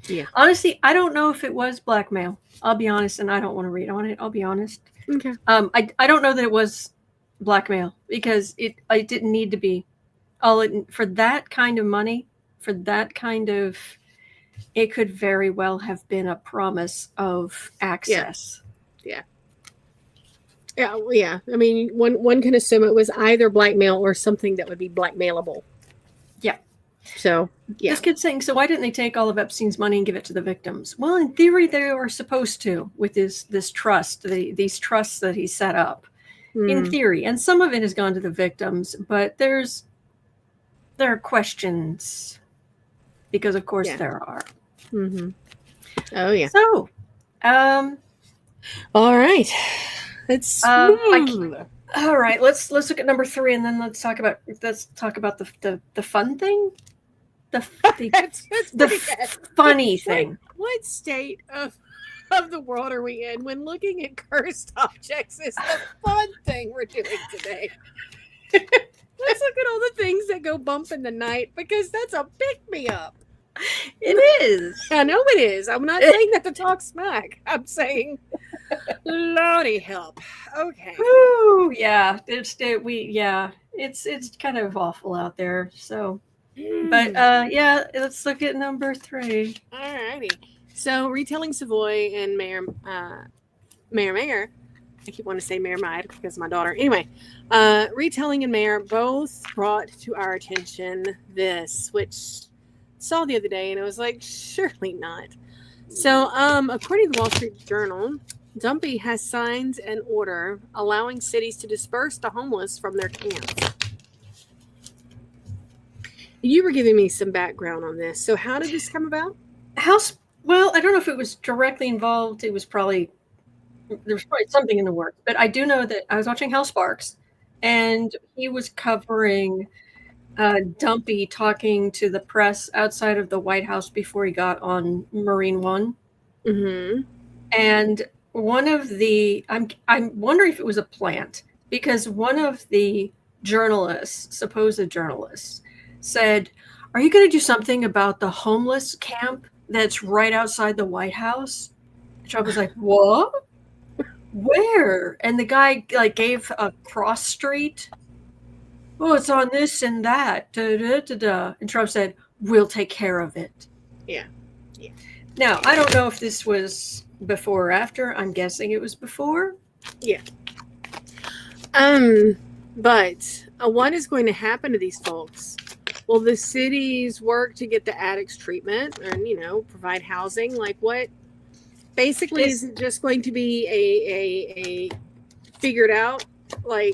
Yeah. Honestly, I don't know if it was blackmail. I'll be honest, and I don't want to read on it. I'll be honest. Okay. I don't know that it was blackmail because it didn't need to be. For that kind of money, for that kind of, it could very well have been a promise of access. Yeah. I mean, one can assume it was either blackmail or something that would be blackmailable. Yeah. So, yeah. This kid's saying, so why didn't they take all of Epstein's money and give it to the victims? Well, in theory, they were supposed to with this trust, these trusts that he set up. In theory, and some of it has gone to the victims, but there are questions because, of course, there are. Mm-hmm. Oh yeah. So, all right. Let's. All right. Let's look at number 3, and then let's talk about the fun thing. The funny thing. What state of the world are we in when looking at cursed objects is the fun thing we're doing today? Let's look at all the things that go bump in the night because that's a pick-me-up. It is. I know it is. I'm not saying that to talk smack. I'm saying, Lordy help. Okay. Ooh, yeah. It's kind of awful out there. So, but yeah, let's look at number 3. All righty. So, Retelling Savoy and Mayor. I keep wanting to say Mayor Maid because of my daughter. Anyway, Retelling and Mayor both brought to our attention this, which saw the other day, and I was like, surely not. So, according to the Wall Street Journal, Dumpy has signed an order allowing cities to disperse the homeless from their camps. You were giving me some background on this. So, how did this come about? Well, I don't know if it was directly involved. There was probably something in the works, but I do know that I was watching Hal Sparks, and he was covering Dumpy talking to the press outside of the White House before he got on Marine One. Mm-hmm. And one of the, I'm wondering if it was a plant, because one of the supposed journalists, said, "Are you going to do something about the homeless camp that's right outside the White House?" And Trump was like, "What? Where?" And the guy gave a cross street. "Oh, it's on this and that. Da, da, da, da." And Trump said, "We'll take care of it." Yeah. Now, I don't know if this was before or after. I'm guessing it was before. Yeah. But what is going to happen to these folks? Will the cities work to get the addicts treatment and, provide housing? Like what? Basically, is it just going to be a figured out, or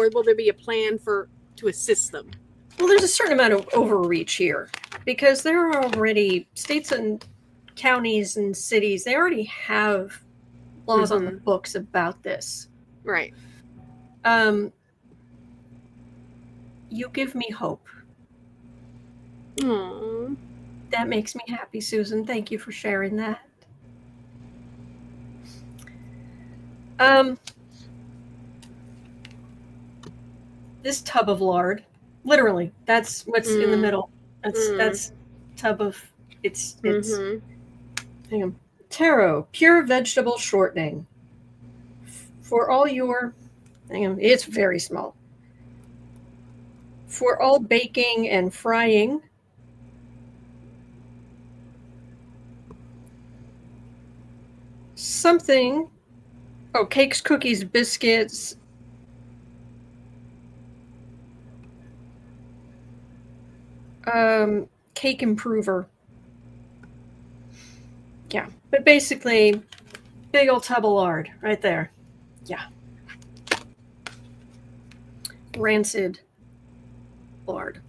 will there be a plan to assist them? Well, there's a certain amount of overreach here because there are already states and counties and cities. They already have laws on the books about this. Right. You give me hope. Aww. That makes me happy, Susan. Thank you for sharing that. This tub of lard, literally, that's what's in the middle. That's tub of, it's hang on. Taro, pure vegetable shortening. For all your, hang on, it's very small. For all baking and frying. Something, cakes, cookies, biscuits. Cake improver. Yeah, but basically, big old tub of lard right there. Yeah. Rancid lard.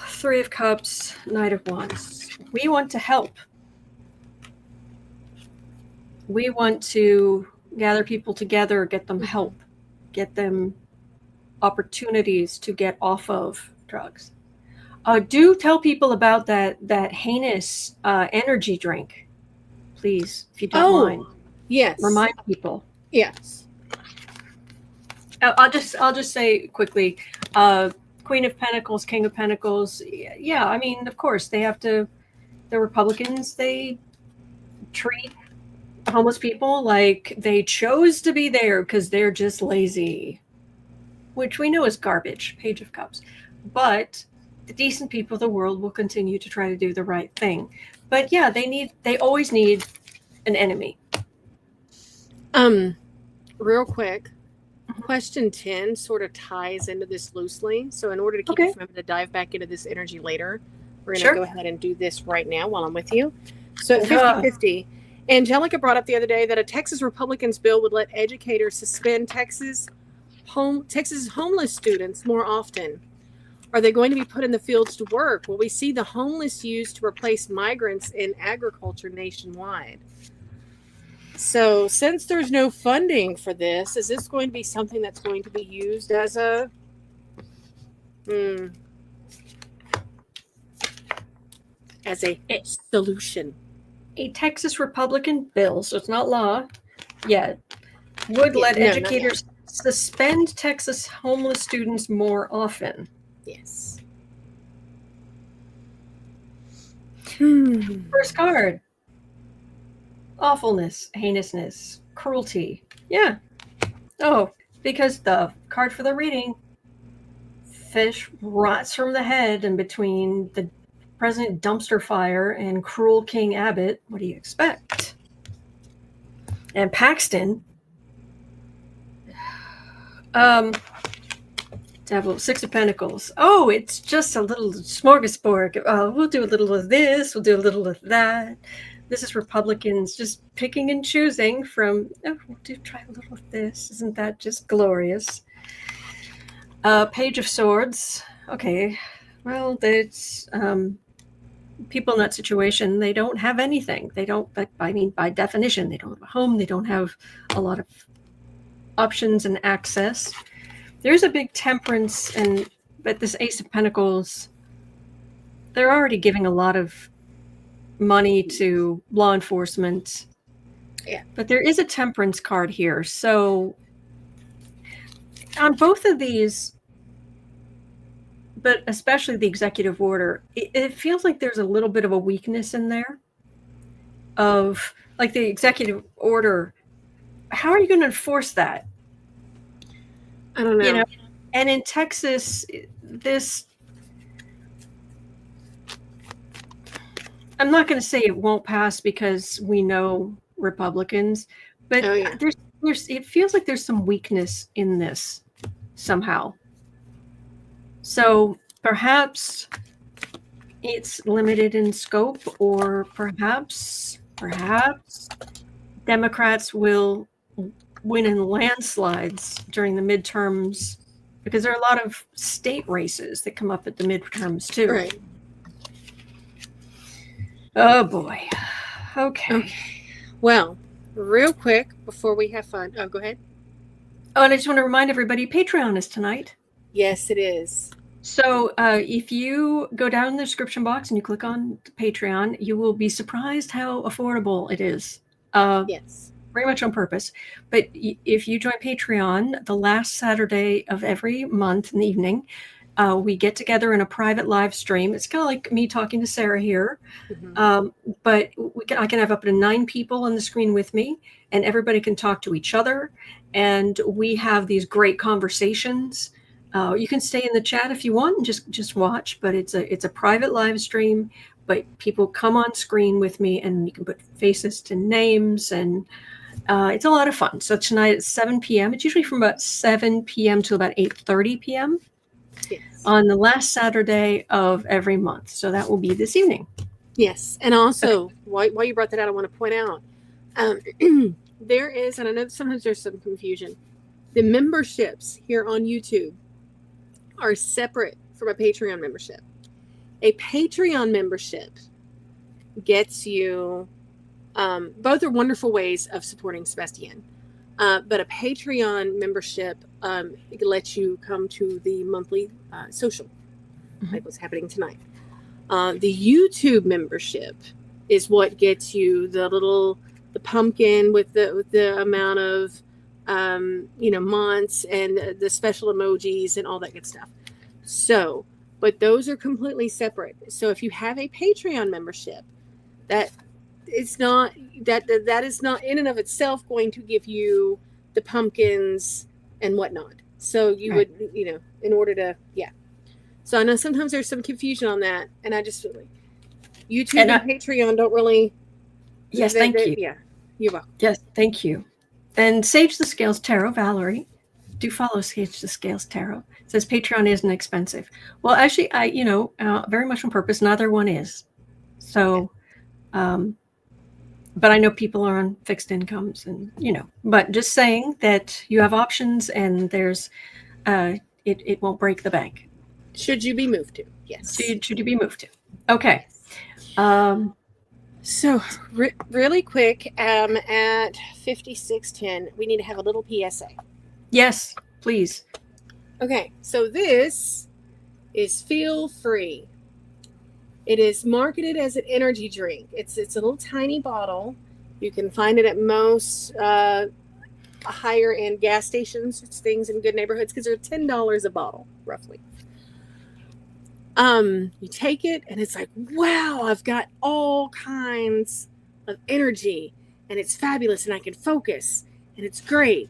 3 of Cups, Knight of Wands. We want to help. We want to gather people together, get them help, get them opportunities to get off of drugs. Do tell people about that heinous energy drink, please, if you don't mind. Yes. Remind people. Yes. I'll just say quickly, Queen of Pentacles, King of Pentacles. Yeah, I mean, of course, they have to. The Republicans, they treat homeless people like they chose to be there because they're just lazy, which we know is garbage. Page of Cups, but the decent people of the world will continue to try to do the right thing. But yeah, they always need an enemy. Real quick, question 10 sort of ties into this loosely. So in order to keep you from having to dive back into this energy later, we're going to go ahead and do this right now while I'm with you. So at 50-50, Angelica brought up the other day that a Texas Republicans bill would let educators suspend Texas homeless students more often. Are they going to be put in the fields to work? Will we see the homeless used to replace migrants in agriculture nationwide? So since there's no funding for this, is this going to be something that's going to be used as a solution? A Texas Republican bill, so it's not law yet, would let educators suspend Texas homeless students more often. Yes. First card. Awfulness, heinousness, cruelty. Yeah. Oh, because the card for the reading, fish rots from the head, and between the President Dumpster Fire and cruel King Abbott, what do you expect? And Paxton, Devil, Six of Pentacles. Oh, it's just a little smorgasbord. We'll do a little of this, we'll do a little of that. This is Republicans just picking and choosing from, we'll try a little of this. Isn't that just glorious? Page of Swords. Okay, well, it's people in that situation, they don't have anything. They don't, I mean, by definition, they don't have a home. They don't have a lot of options and access. There's a big temperance, but this Ace of Pentacles, they're already giving a lot of money to law enforcement. Yeah. But there is a temperance card here. So on both of these, but especially the executive order, it feels like there's a little bit of a weakness in there of like the executive order. How are you going to enforce that? I don't know. You know, and in Texas, this, I'm not going to say it won't pass because we know Republicans, but there's it feels like there's some weakness in this somehow. So perhaps it's limited in scope, or perhaps Democrats will win in landslides during the midterms, because there are a lot of state races that come up at the midterms too. Right. Oh boy. Okay. Well, real quick before we have fun. Oh, go ahead. Oh, and I just want to remind everybody, Patreon is tonight. Yes, it is. So if you go down in the description box and you click on Patreon, you will be surprised how affordable it is. Yes. Very much on purpose. But if you join Patreon, the last Saturday of every month in the evening, we get together in a private live stream. It's kind of like me talking to Sarah here. Mm-hmm. But I can have up to 9 people on the screen with me, and everybody can talk to each other. And we have these great conversations. You can stay in the chat if you want and just watch, but it's a private live stream. But people come on screen with me, and you can put faces to names, and it's a lot of fun. So tonight at 7 p.m. It's usually from about 7 p.m. to about 8:30 p.m. Yes. On the last Saturday of every month. So that will be this evening. Yes. And also, while you brought that out, I want to point out there is, and I know sometimes there's some confusion, the memberships here on YouTube are separate from a Patreon membership. A Patreon membership gets you, both are wonderful ways of supporting Sebastian, but a Patreon membership it lets you come to the monthly social, like what's happening tonight. The YouTube membership is what gets you the pumpkin with the amount of months and the special emojis and all that good stuff. So, but those are completely separate. So if you have a Patreon membership, that is not in and of itself going to give you the pumpkins and whatnot. So you would, in order to, So I know sometimes there's some confusion on that, and I just feel like YouTube and Patreon don't really. Yes, thank you. Yeah, you're welcome. Yes, thank you. And Sage the Scales Tarot, Valerie, do follow Sage the Scales Tarot. It says Patreon isn't expensive. Well, actually, I very much on purpose, neither one is. So, but I know people are on fixed incomes, and but just saying that you have options, and there's, it won't break the bank. Should you be moved to? Yes. Should you be moved to? Okay. So really quick, at 56:10, we need to have a little PSA. Yes, please. Okay, so this is Feel Free. It is marketed as an energy drink. It's a little tiny bottle. You can find it at most higher end gas stations, things in good neighborhoods, because they're $10 a bottle, roughly. You take it and it's like, wow, I've got all kinds of energy and it's fabulous and I can focus and it's great.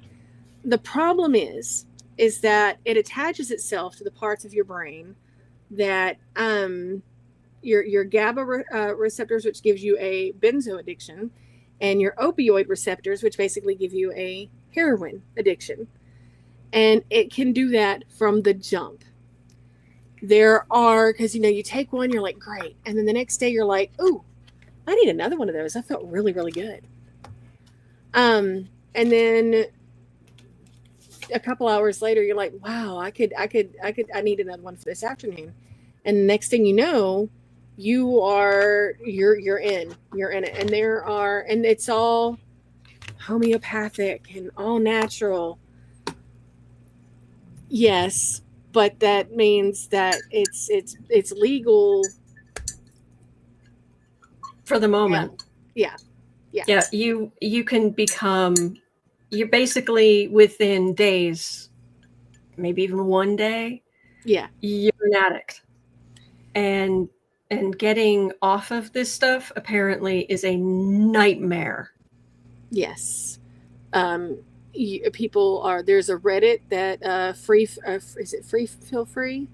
The problem is that it attaches itself to the parts of your brain that your GABA receptors, which gives you a benzo addiction, and your opioid receptors, which basically give you a heroin addiction. And it can do that from the jump. There are, because you take one, you're like, great, and then the next day you're like, ooh, I need another one of those. I felt really, really good. And then a couple hours later, you're like, wow, I need another one for this afternoon. And the next thing you know, you're in it. And and it's all homeopathic and all natural. Yes, but that means that it's legal for the moment. Yeah. You can become, you're basically within days, maybe even one day. Yeah, you're an addict, and getting off of this stuff apparently is a nightmare. Yes. People are, there's a Reddit that is it free feel free,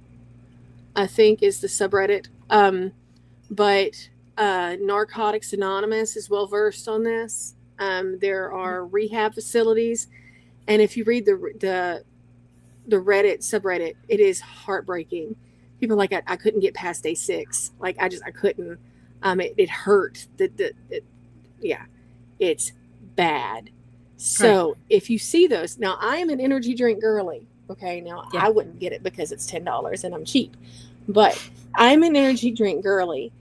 I think is the subreddit, but Narcotics Anonymous is well versed on this. There are rehab facilities, and if you read the Reddit subreddit, it is heartbreaking. People are like, I couldn't get past day 6. Like I couldn't. It hurt. It's bad. So if you see those, now I am an energy drink girly. Okay, now I wouldn't get it because it's $10 and I'm cheap, but I'm an energy drink girly.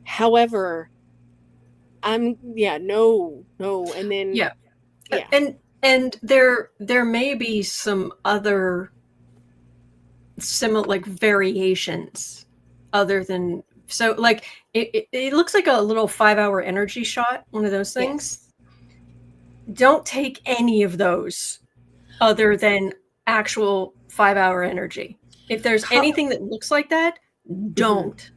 However, I'm no, and then and there may be some other similar, like, variations other than, so like it looks like a little 5-hour energy shot, one of those things. Don't take any of those other than actual 5-hour energy. If there's anything that looks like that, don't.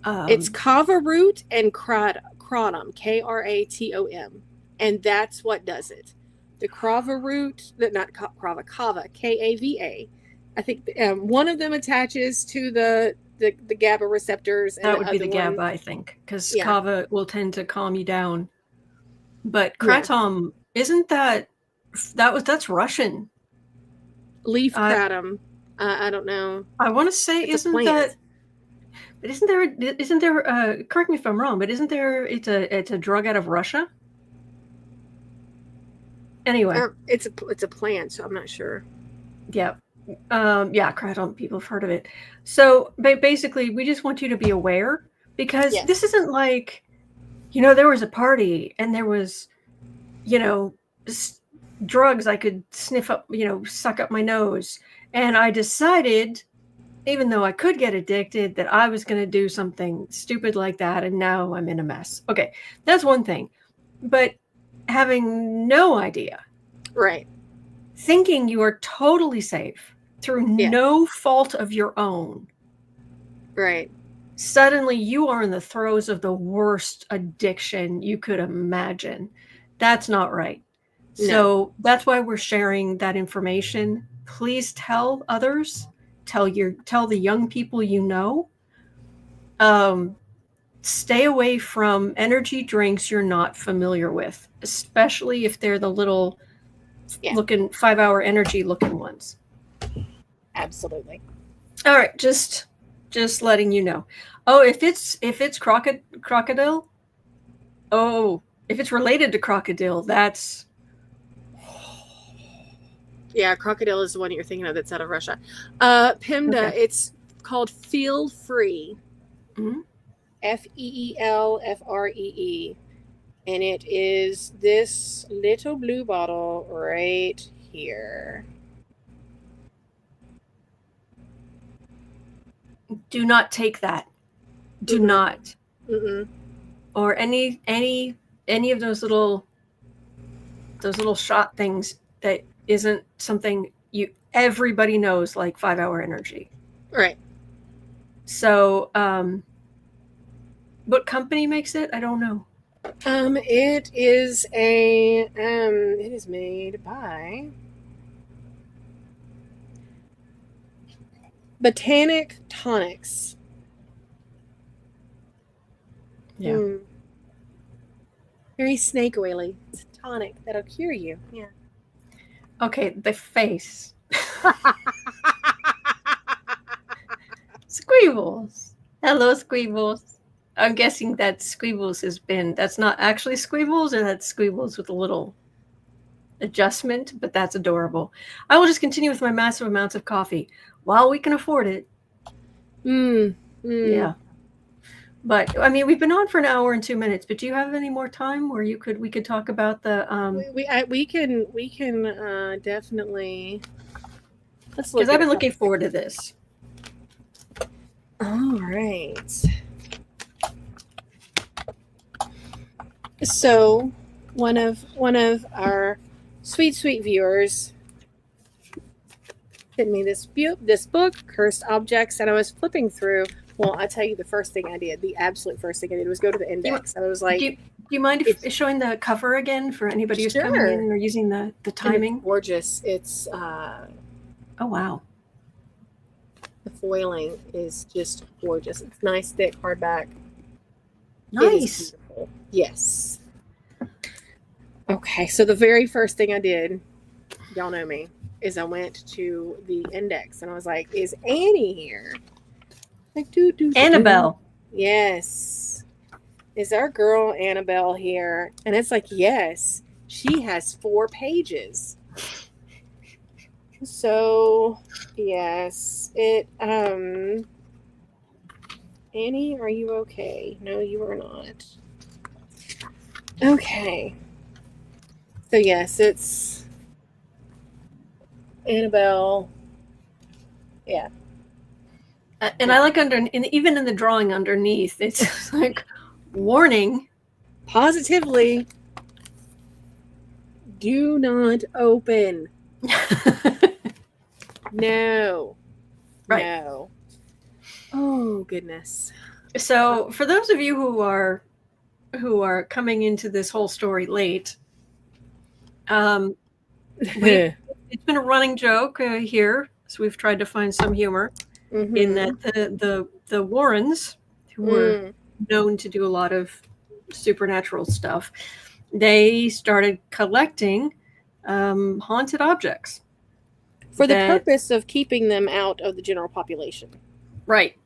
It's kava root and kratom, Kratom, and that's what does it. The kava root, not kava, Kava. I think one of them attaches to the GABA receptors. And that would be the GABA, I think, because kava will tend to calm you down. But kratom, isn't that's Russian? Leaf kratom. I don't know. I want to say, isn't there correct me if I'm wrong, but isn't there, it's a drug out of Russia? Anyway, it's a plant, so I'm not sure. Kratom, people have heard of it. So basically, we just want you to be aware, because this isn't like, there was a party and there was, drugs I could sniff up, suck up my nose. And I decided, even though I could get addicted, that I was going to do something stupid like that. And now I'm in a mess. Okay, that's one thing. But having no idea, Right. thinking you are totally safe through no fault of your own. Right. Suddenly you are in the throes of the worst addiction you could imagine. That's not right. No. So that's why we're sharing that information. Please tell others, tell the young people you know. Stay away from energy drinks you're not familiar with, especially if they're the little looking 5-hour energy looking ones. Absolutely. All right, just letting you know. Oh, if it's crocodile. Oh, if it's related to crocodile, that's. Yeah, crocodile is the one you're thinking of that's out of Russia. PIMDA, okay. It's called Feel Free. Mm-hmm. FEELFREE. And it is this little blue bottle right here. Do not take that. Do not. Mm-mm. Or any of those little shot things that isn't something everybody knows, like 5-hour energy. Right. So, what company makes it? I don't know. It is it is made by Botanic Tonics. Yeah. Very snake oily. It's a tonic that'll cure you. Yeah. Okay, the face. Squeebles. Hello, Squeebles. I'm guessing that Squeebles that's not actually Squeebles, or that's Squeebles with a little adjustment, but that's adorable. I will just continue with my massive amounts of coffee while we can afford it. Yeah. But I mean, we've been on for an hour and 2 minutes. But do you have any more time where we could talk about the? We can definitely. Let's look. Because I've been looking forward to this. All right. So, one of our sweet viewers sent me this book, Cursed Objects, and I was flipping through. Well, I'll tell you the first thing I did. The absolute first thing I did was go to the index. I was like, do you mind showing the cover again for anybody who's coming in or using the timing? It's gorgeous. It's oh wow. The foiling is just gorgeous. It's nice, thick, hardback. Nice. Beautiful. Yes. Okay, so the very first thing I did, y'all know me, is I went to the index and I was like, "Is Annie here?" Like, Annabelle. Yes. Is our girl Annabelle here? And it's like, yes. She has 4 pages. So, yes. Annie, are you okay? No, you are not. Okay. So, yes, it's Annabelle. Yeah. And I like even in the drawing underneath, it's like, warning. Positively, do not open. No. Right. No. Oh, goodness. So for those of you who are coming into this whole story late, it's been a running joke here. So we've tried to find some humor. Mm-hmm. In that the Warrens, who were known to do a lot of supernatural stuff, they started collecting haunted objects for the purpose of keeping them out of the general population. Right.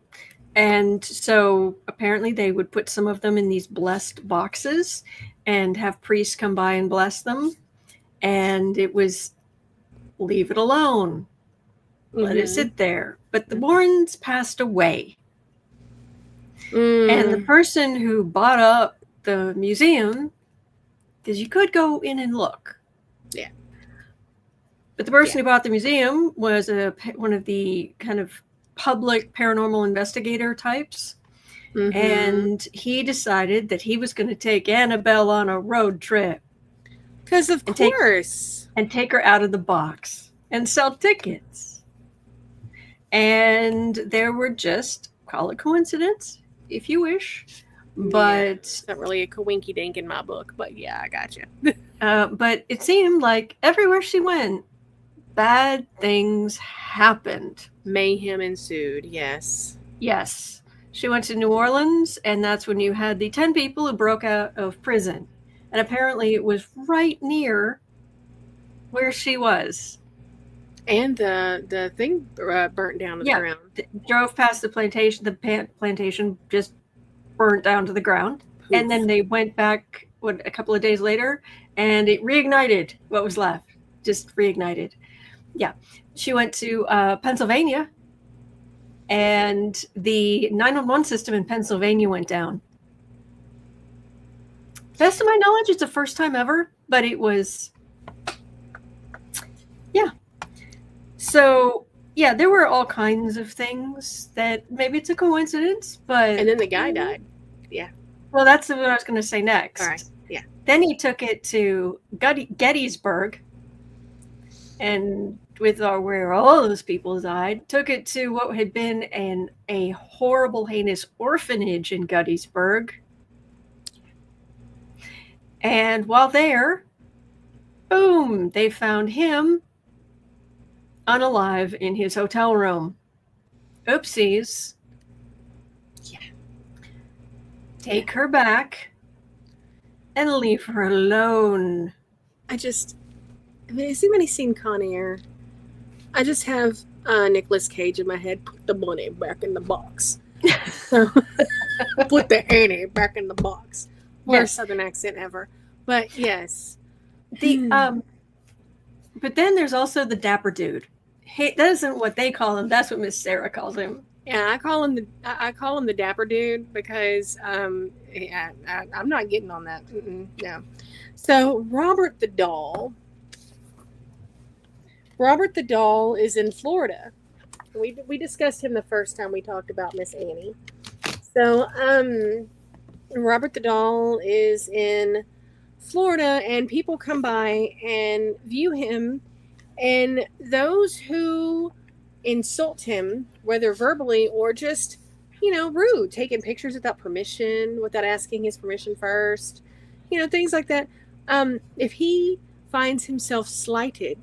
And so apparently they would put some of them in these blessed boxes and have priests come by and bless them. And it was leave it alone. Let it sit there. But the Warrens passed away. And the person who bought up the museum, because you could go in and look. Yeah. But the person who bought the museum was one of the kind of public paranormal investigator types. Mm-hmm. And he decided that he was going to take Annabelle on a road trip. Because of course. And take her out of the box and sell tickets. And there were just, call it coincidence, if you wish. But it's not really a coinky dink in my book, but yeah, I got you. But it seemed like everywhere she went, bad things happened. Mayhem ensued, yes. Yes. She went to New Orleans, and that's when you had the 10 people who broke out of prison. And apparently it was right near where she was. And the thing burnt down to the ground. Drove past the plantation. The plantation just burnt down to the ground. Poof. And then they went back, a couple of days later, and it reignited what was left. Just reignited. Yeah. She went to Pennsylvania, and the 911 system in Pennsylvania went down. Best of my knowledge, it's the first time ever, but it was, yeah. So, yeah, there were all kinds of things that maybe it's a coincidence, but... And then the guy died. Yeah. Well, that's what I was going to say next. All right, yeah. Then he took it to Gettysburg, and where all those people died, took it to what had been a horrible, heinous orphanage in Gettysburg. And while there, boom, they found him unalive in his hotel room. Oopsies. Yeah. Take her back and leave her alone. Has anybody seen Con Air? I just have Nicolas Cage in my head. Put the money back in the box. Put the Annie back in the box. Worst Southern accent ever. But yes. But then there's also the dapper dude. Hey, that isn't what they call him. That's what Miss Sarah calls him. Yeah, I call him the dapper dude because I'm not getting on that. No. So Robert the Doll is in Florida. We discussed him the first time we talked about Miss Annie. So Robert the Doll is in Florida, and people come by and view him, and those who insult him, whether verbally or just, rude, taking pictures without permission, without asking his permission first, things like that. If he finds himself slighted,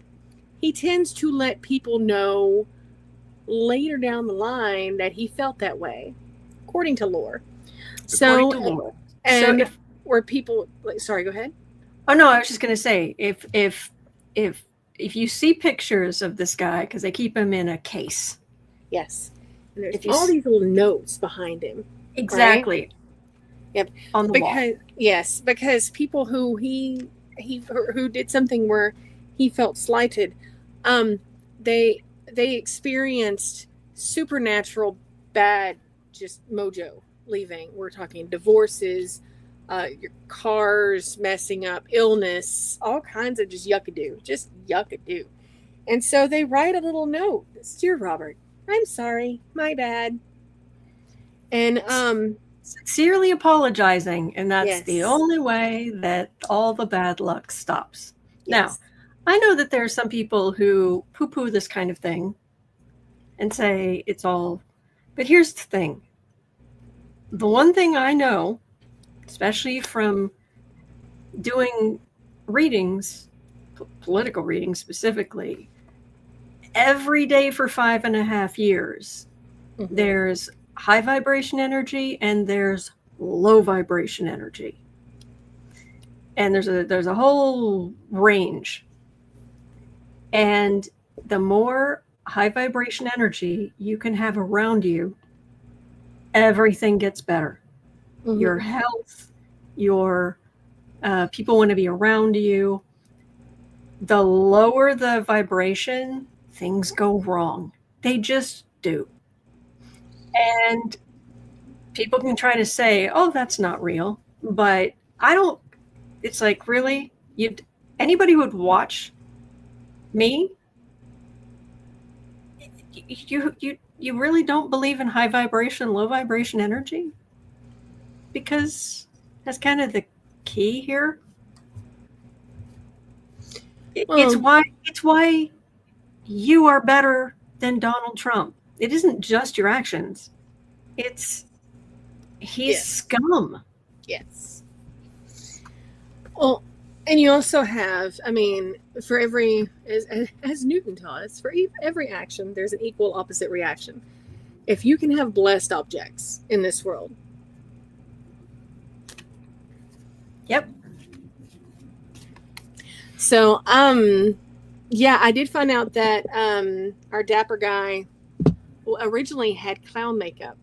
he tends to let people know later down the line that he felt that way, according to lore. Where people, sorry, go ahead. Oh no, I was just going to say, if you see pictures of this guy, because they keep him in a case. Yes. And there's all these little notes behind him. Exactly. Right? Yep. On the wall. Yes, because people who who did something where he felt slighted, they experienced supernatural bad just mojo leaving. We're talking divorces, your cars messing up, illness, all kinds of just yuckadoo. And so they write a little note. Dear Robert, I'm sorry, my bad. And sincerely apologizing, and that's the only way that all the bad luck stops. Yes. Now, I know that there are some people who poo-poo this kind of thing and say it's all, but here's the thing. The one thing I know, especially from doing readings, political readings specifically, every day for 5.5 years, there's high vibration energy and there's low vibration energy. And there's a whole range. And the more high vibration energy you can have around you, everything gets better. Mm-hmm. Your health, your people want to be around you. The lower the vibration, things go wrong. They just do. And people can try to say, oh, that's not real. But it's like, really? Anybody would watch me you really don't believe in high vibration, low vibration energy? Because that's kind of the key here. It's why you are better than Donald Trump. It isn't just your actions. He's scum. Yes. Well, and you also have, I mean, for every, as Newton taught us, for every action, there's an equal opposite reaction. If you can have blessed objects in this world. Yep. So, yeah, I did find out that our dapper guy originally had clown makeup.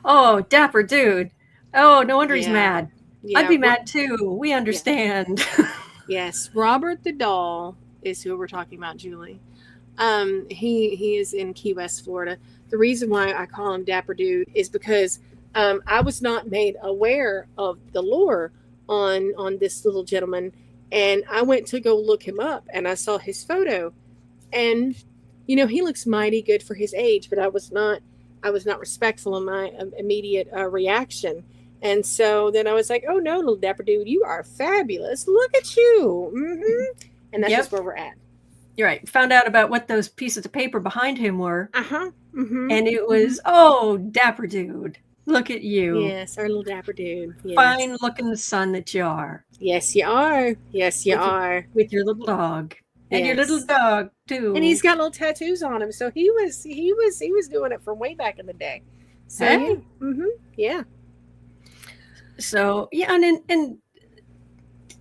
Oh, dapper dude. Oh, no wonder he's mad. Yeah, I'd be mad too. We understand. Yeah. Yes. Robert the doll is who we're talking about, Julie. He is in Key West, Florida. The reason why I call him dapper dude is because I was not made aware of the lore on this little gentleman, and I went to go look him up, and I saw his photo, and you know, he looks mighty good for his age, but I was not respectful in my immediate reaction. And so then I was like, oh no, little dapper dude, you are fabulous. Look at you. Mm-hmm. And that's just where we're at. You're right. Found out about what those pieces of paper behind him were. Uh-huh. Mm-hmm. And it was, oh, dapper dude. Look at you. Yes, our little dapper dude. Yes. Fine looking son that you are. Yes, you are. Yes, you are. With your little dog. And your little dog too. And he's got little tattoos on him. So he was doing it from way back in the day. So hey. Yeah. So yeah, and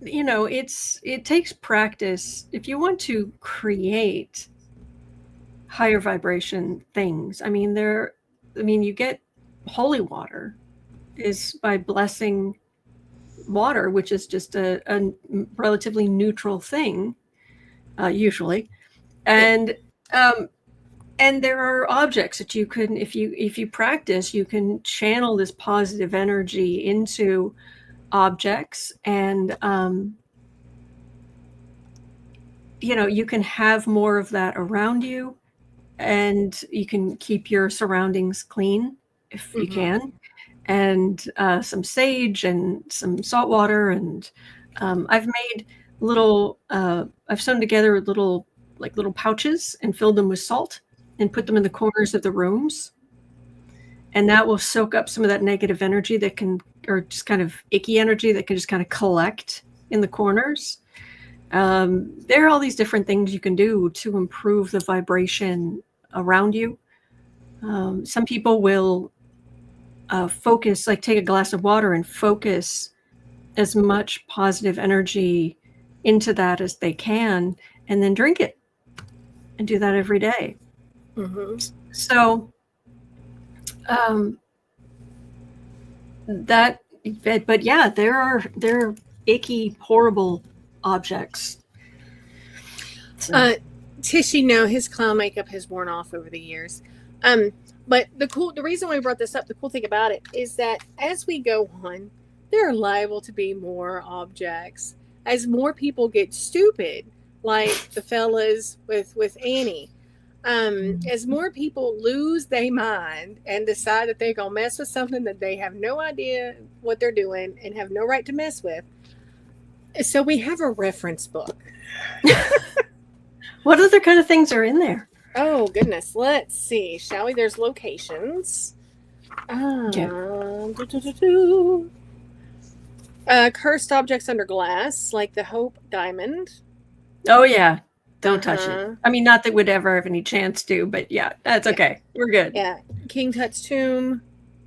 you know, it takes practice if you want to create higher vibration things. I mean, you get holy water is by blessing water, which is just a relatively neutral thing, usually, and there are objects that you can, if you practice, you can channel this positive energy into objects, and you know, you can have more of that around you, and you can keep your surroundings clean if you can, and some sage and some salt water, and I've made little I've sewn together little pouches and filled them with salt and put them in the corners of the rooms, and that will soak up some of that negative energy that can, or just kind of icky energy that can just kind of collect in the corners. There are all these different things you can do to improve the vibration around you. Some people will focus, like take a glass of water and focus as much positive energy into that as they can, and then drink it, and do that every day. So but yeah, there are icky, horrible objects. So. Tishy, no, his clown makeup has worn off over the years. But the reason why I brought this up, the cool thing about it is that as we go on, there are liable to be more objects. As more people get stupid, like the fellas with Annie, as more people lose their mind and decide that they're going to mess with something that they have no idea what they're doing and have no right to mess with. So we have a reference book. What other kind of things are in there? Oh, goodness. Let's see. Shall we? There's locations. Cursed objects under glass, like the Hope Diamond. Oh, yeah. Don't touch it. I mean, not that we'd ever have any chance to, but yeah, that's okay. We're good. Yeah. King Tut's tomb.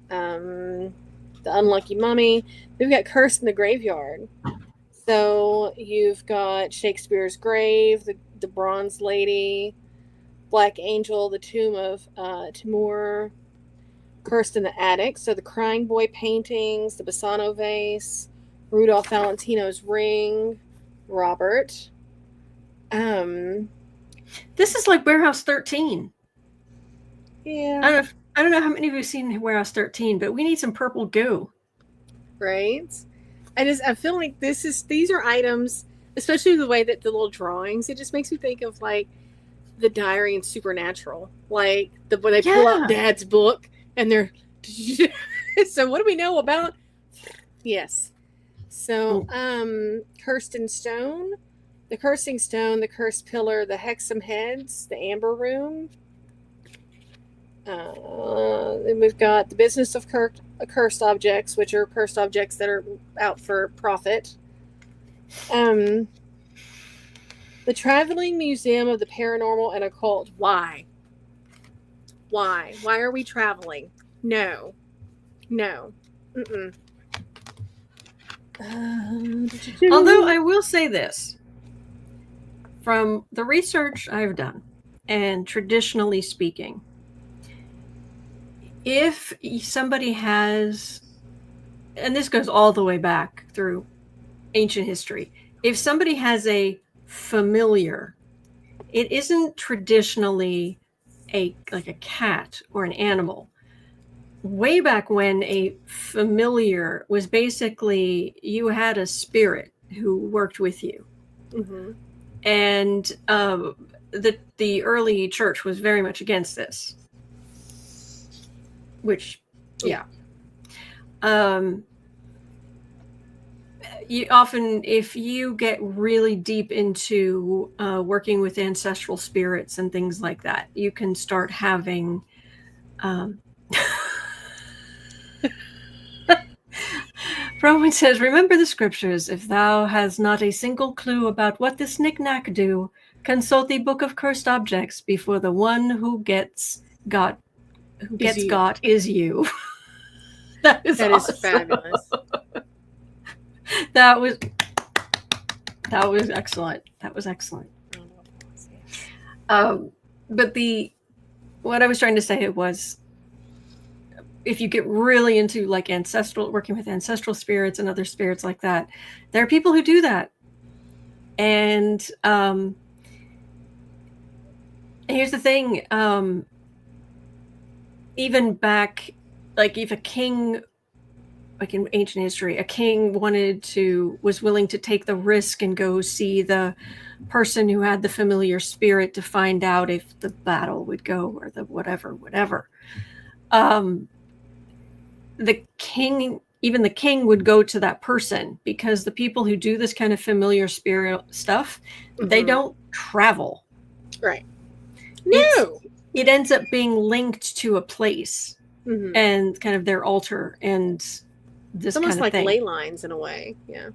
The Unlucky Mummy. We've got Cursed in the Graveyard. So you've got Shakespeare's grave, the Bronze Lady, Black Angel, the tomb of Timur, Cursed in the Attic. So the Crying Boy paintings, the Bassano vase, Rudolph Valentino's ring, Robert. This is like Warehouse 13. Yeah. I don't know how many of you have seen Warehouse 13, but we need some purple goo. Right. I feel like these are items, especially the way that the little drawings, it just makes me think of like the diary and Supernatural, like when they pull out Dad's book and they're. So what do we know about? Yes. So cursed in stone, the cursing stone, the cursed pillar, the hexam heads, the amber room. Then we've got the business of cursed objects, which are cursed objects that are out for profit. The Traveling Museum of the Paranormal and Occult. Why? Why are we traveling? No. Mm-mm. Although I will say this, from the research I've done, and traditionally speaking, if somebody has, and this goes all the way back through ancient history, if somebody has a familiar, it isn't traditionally like a cat or an animal. Way back when, a familiar was basically you had a spirit who worked with you. Mm-hmm. And the early church was very much against this. Which, yeah. You often, if you get really deep into working with ancestral spirits and things like that, you can start having Rowan says, remember the scriptures. If thou hast not a single clue about what this knick-knack do, consult the book of cursed objects before the one who gets got is you. That is awesome. Fabulous. That was excellent. That was excellent. But what I was trying to say was, if you get really into like working with ancestral spirits and other spirits like that, there are people who do that. And here's the thing, even back, like if a king, like in ancient history, a king was willing to take the risk and go see the person who had the familiar spirit to find out if the battle would go or the whatever. The king would go to that person, because the people who do this kind of familiar spirit stuff, mm-hmm. they don't travel. Right. No. It ends up being linked to a place, mm-hmm. and kind of their altar and this kind of thing. It's almost like ley lines in a way. Yeah.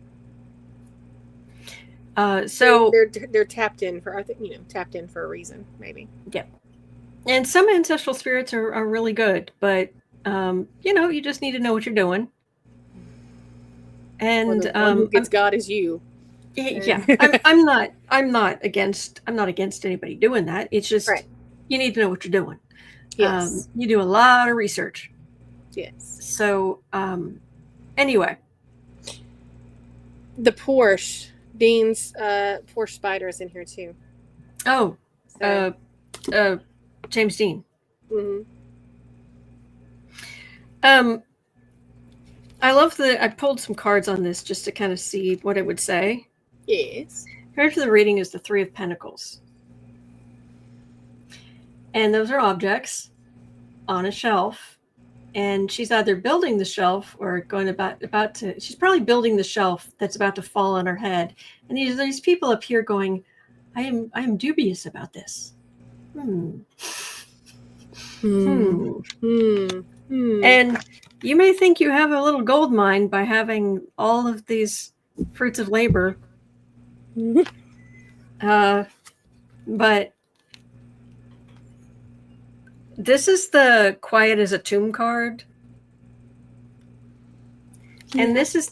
So they're tapped in for, I think, tapped in for a reason, maybe. Yeah. And some ancestral spirits are really good, but you just need to know what you're doing. And the one who gets God is you. Yeah, I'm not against anybody doing that. It's just right. You need to know what you're doing. Yes. You do a lot of research. Yes. So anyway, the Porsche, Dean's Porsche spider is in here too. Oh, so. James Dean. Mm-hmm. I love I pulled some cards on this just to kind of see what it would say. Yes. Card for the reading is the Three of Pentacles. And those are objects on a shelf. And she's either building the shelf or going about to, she's probably building the shelf that's about to fall on her head. And these people up here going, I am dubious about this. And you may think you have a little gold mine by having all of these fruits of labor. But this is the Quiet as a Tomb card. Yeah. And this is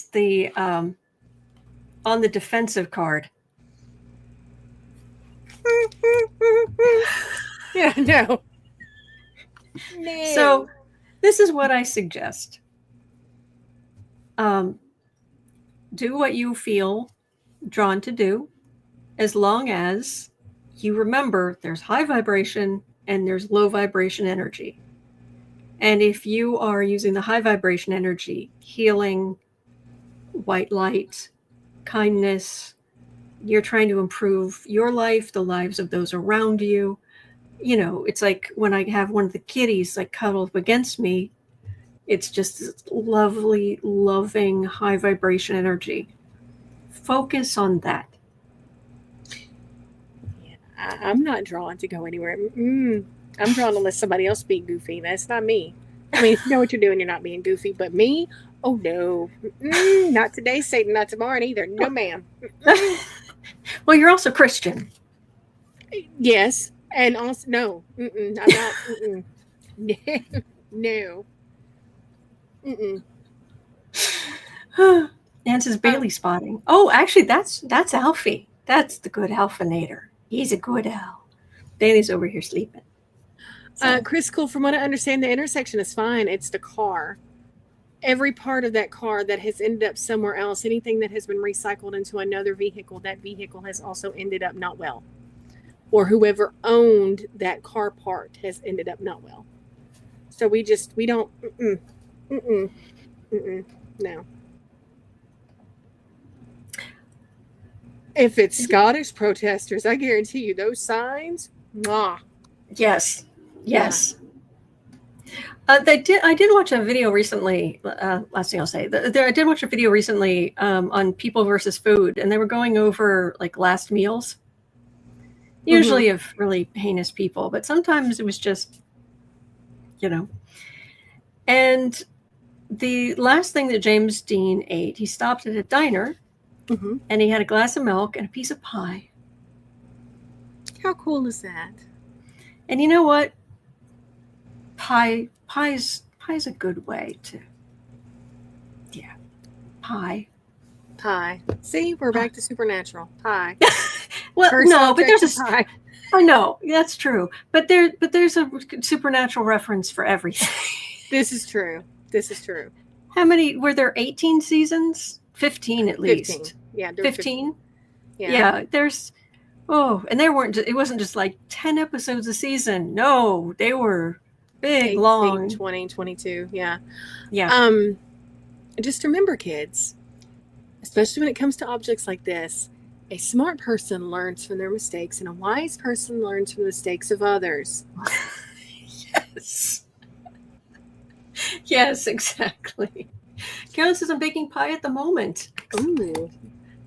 the on the defensive card. Yeah, no. So this is what I suggest. Do what you feel drawn to do, as long as you remember there's high vibration and there's low vibration energy. And if you are using the high vibration energy, healing, white light, kindness, you're trying to improve your life, the lives of those around you. You know, it's like when I have one of the kitties like cuddle up against me, it's just this lovely, loving, high vibration energy. Focus on that. Yeah, I'm not drawn to go anywhere. I'm drawn to let somebody else be goofy. That's not me. I mean, if you know what you're doing, you're not being goofy. But me, oh no, not today, Satan. Not tomorrow either. No, ma'am. Well, you're also Christian. Yes, and also no. I'm not. No. Nance's Bailey spotting. Oh, actually, that's Alfie. That's the good Alphinator. He's a good Al. Bailey's over here sleeping. So. Chris, cool. From what I understand, the intersection is fine. It's the car. Every part of that car that has ended up somewhere else, anything that has been recycled into another vehicle, that vehicle has also ended up not well. Or whoever owned that car part has ended up not well. So we don't, no. If it's Scottish protesters, I guarantee you those signs, mwah. Yes. I did watch a video recently. Last thing I'll say, I did watch a video recently on people versus food, and they were going over like last meals, usually of really heinous people, but sometimes it was just, you know. And the last thing that James Dean ate, he stopped at a diner, and he had a glass of milk and a piece of pie. How cool is that? And you know what? Pie's a good way to, pie. See, we're back to supernatural. Pie. Well, no, but there's a pie. I know that's true, but there's a supernatural reference for everything. This is true. How many were there? 18 seasons? 15 at least. 15. Yeah, 15. Yeah, there's. Oh, and it wasn't just like 10 episodes a season. No, they were big, 18, long. 20, 22. Yeah. Just remember, kids, especially when it comes to objects like this, a smart person learns from their mistakes and a wise person learns from the mistakes of others. Yes. Yes, exactly. Carolyn says I'm baking pie at the moment. Ooh.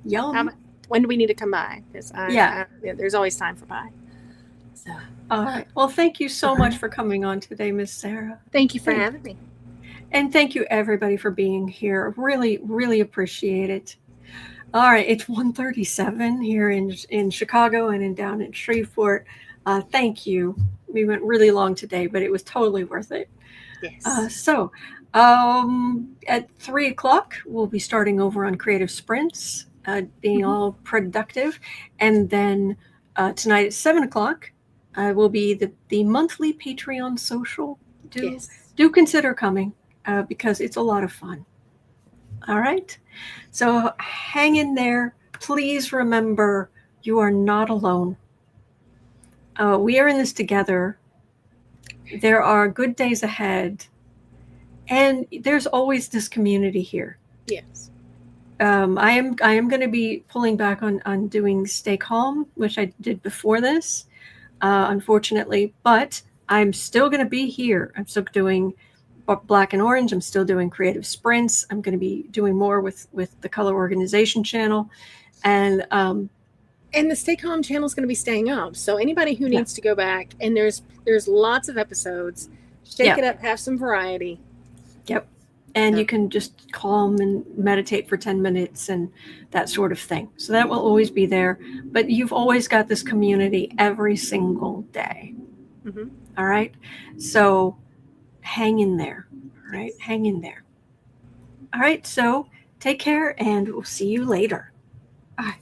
Yum. When do we need to come by? Because there's always time for pie. So. All right. Well, thank you so much for coming on today, Miss Sarah. Thank you for having me. And thank you, everybody, for being here. Really, really appreciate it. All right. It's 1:37 here in Chicago and down in Shreveport. Thank you. We went really long today, but it was totally worth it. Yes. So at 3 o'clock, we'll be starting over on Creative Sprints, being all productive. And then tonight at 7 o'clock will be the monthly Patreon social. Do consider coming because it's a lot of fun. All right. So hang in there. Please remember you are not alone. We are in this together. There are good days ahead. And there's always this community here. Yes. I am going to be pulling back on doing Stay Calm, which I did before this, unfortunately. But I'm still going to be here. I'm still doing Black and Orange. I'm still doing Creative Sprints. I'm going to be doing more with the Color Organization channel. And the Stay Calm channel is going to be staying up. So anybody who needs to go back, and there's lots of episodes, shake it up, have some variety. Yep. And you can just calm and meditate for 10 minutes and that sort of thing. So that will always be there. But you've always got this community every single day. All right. So hang in there. All right. Hang in there. All right. So take care and we'll see you later. Bye.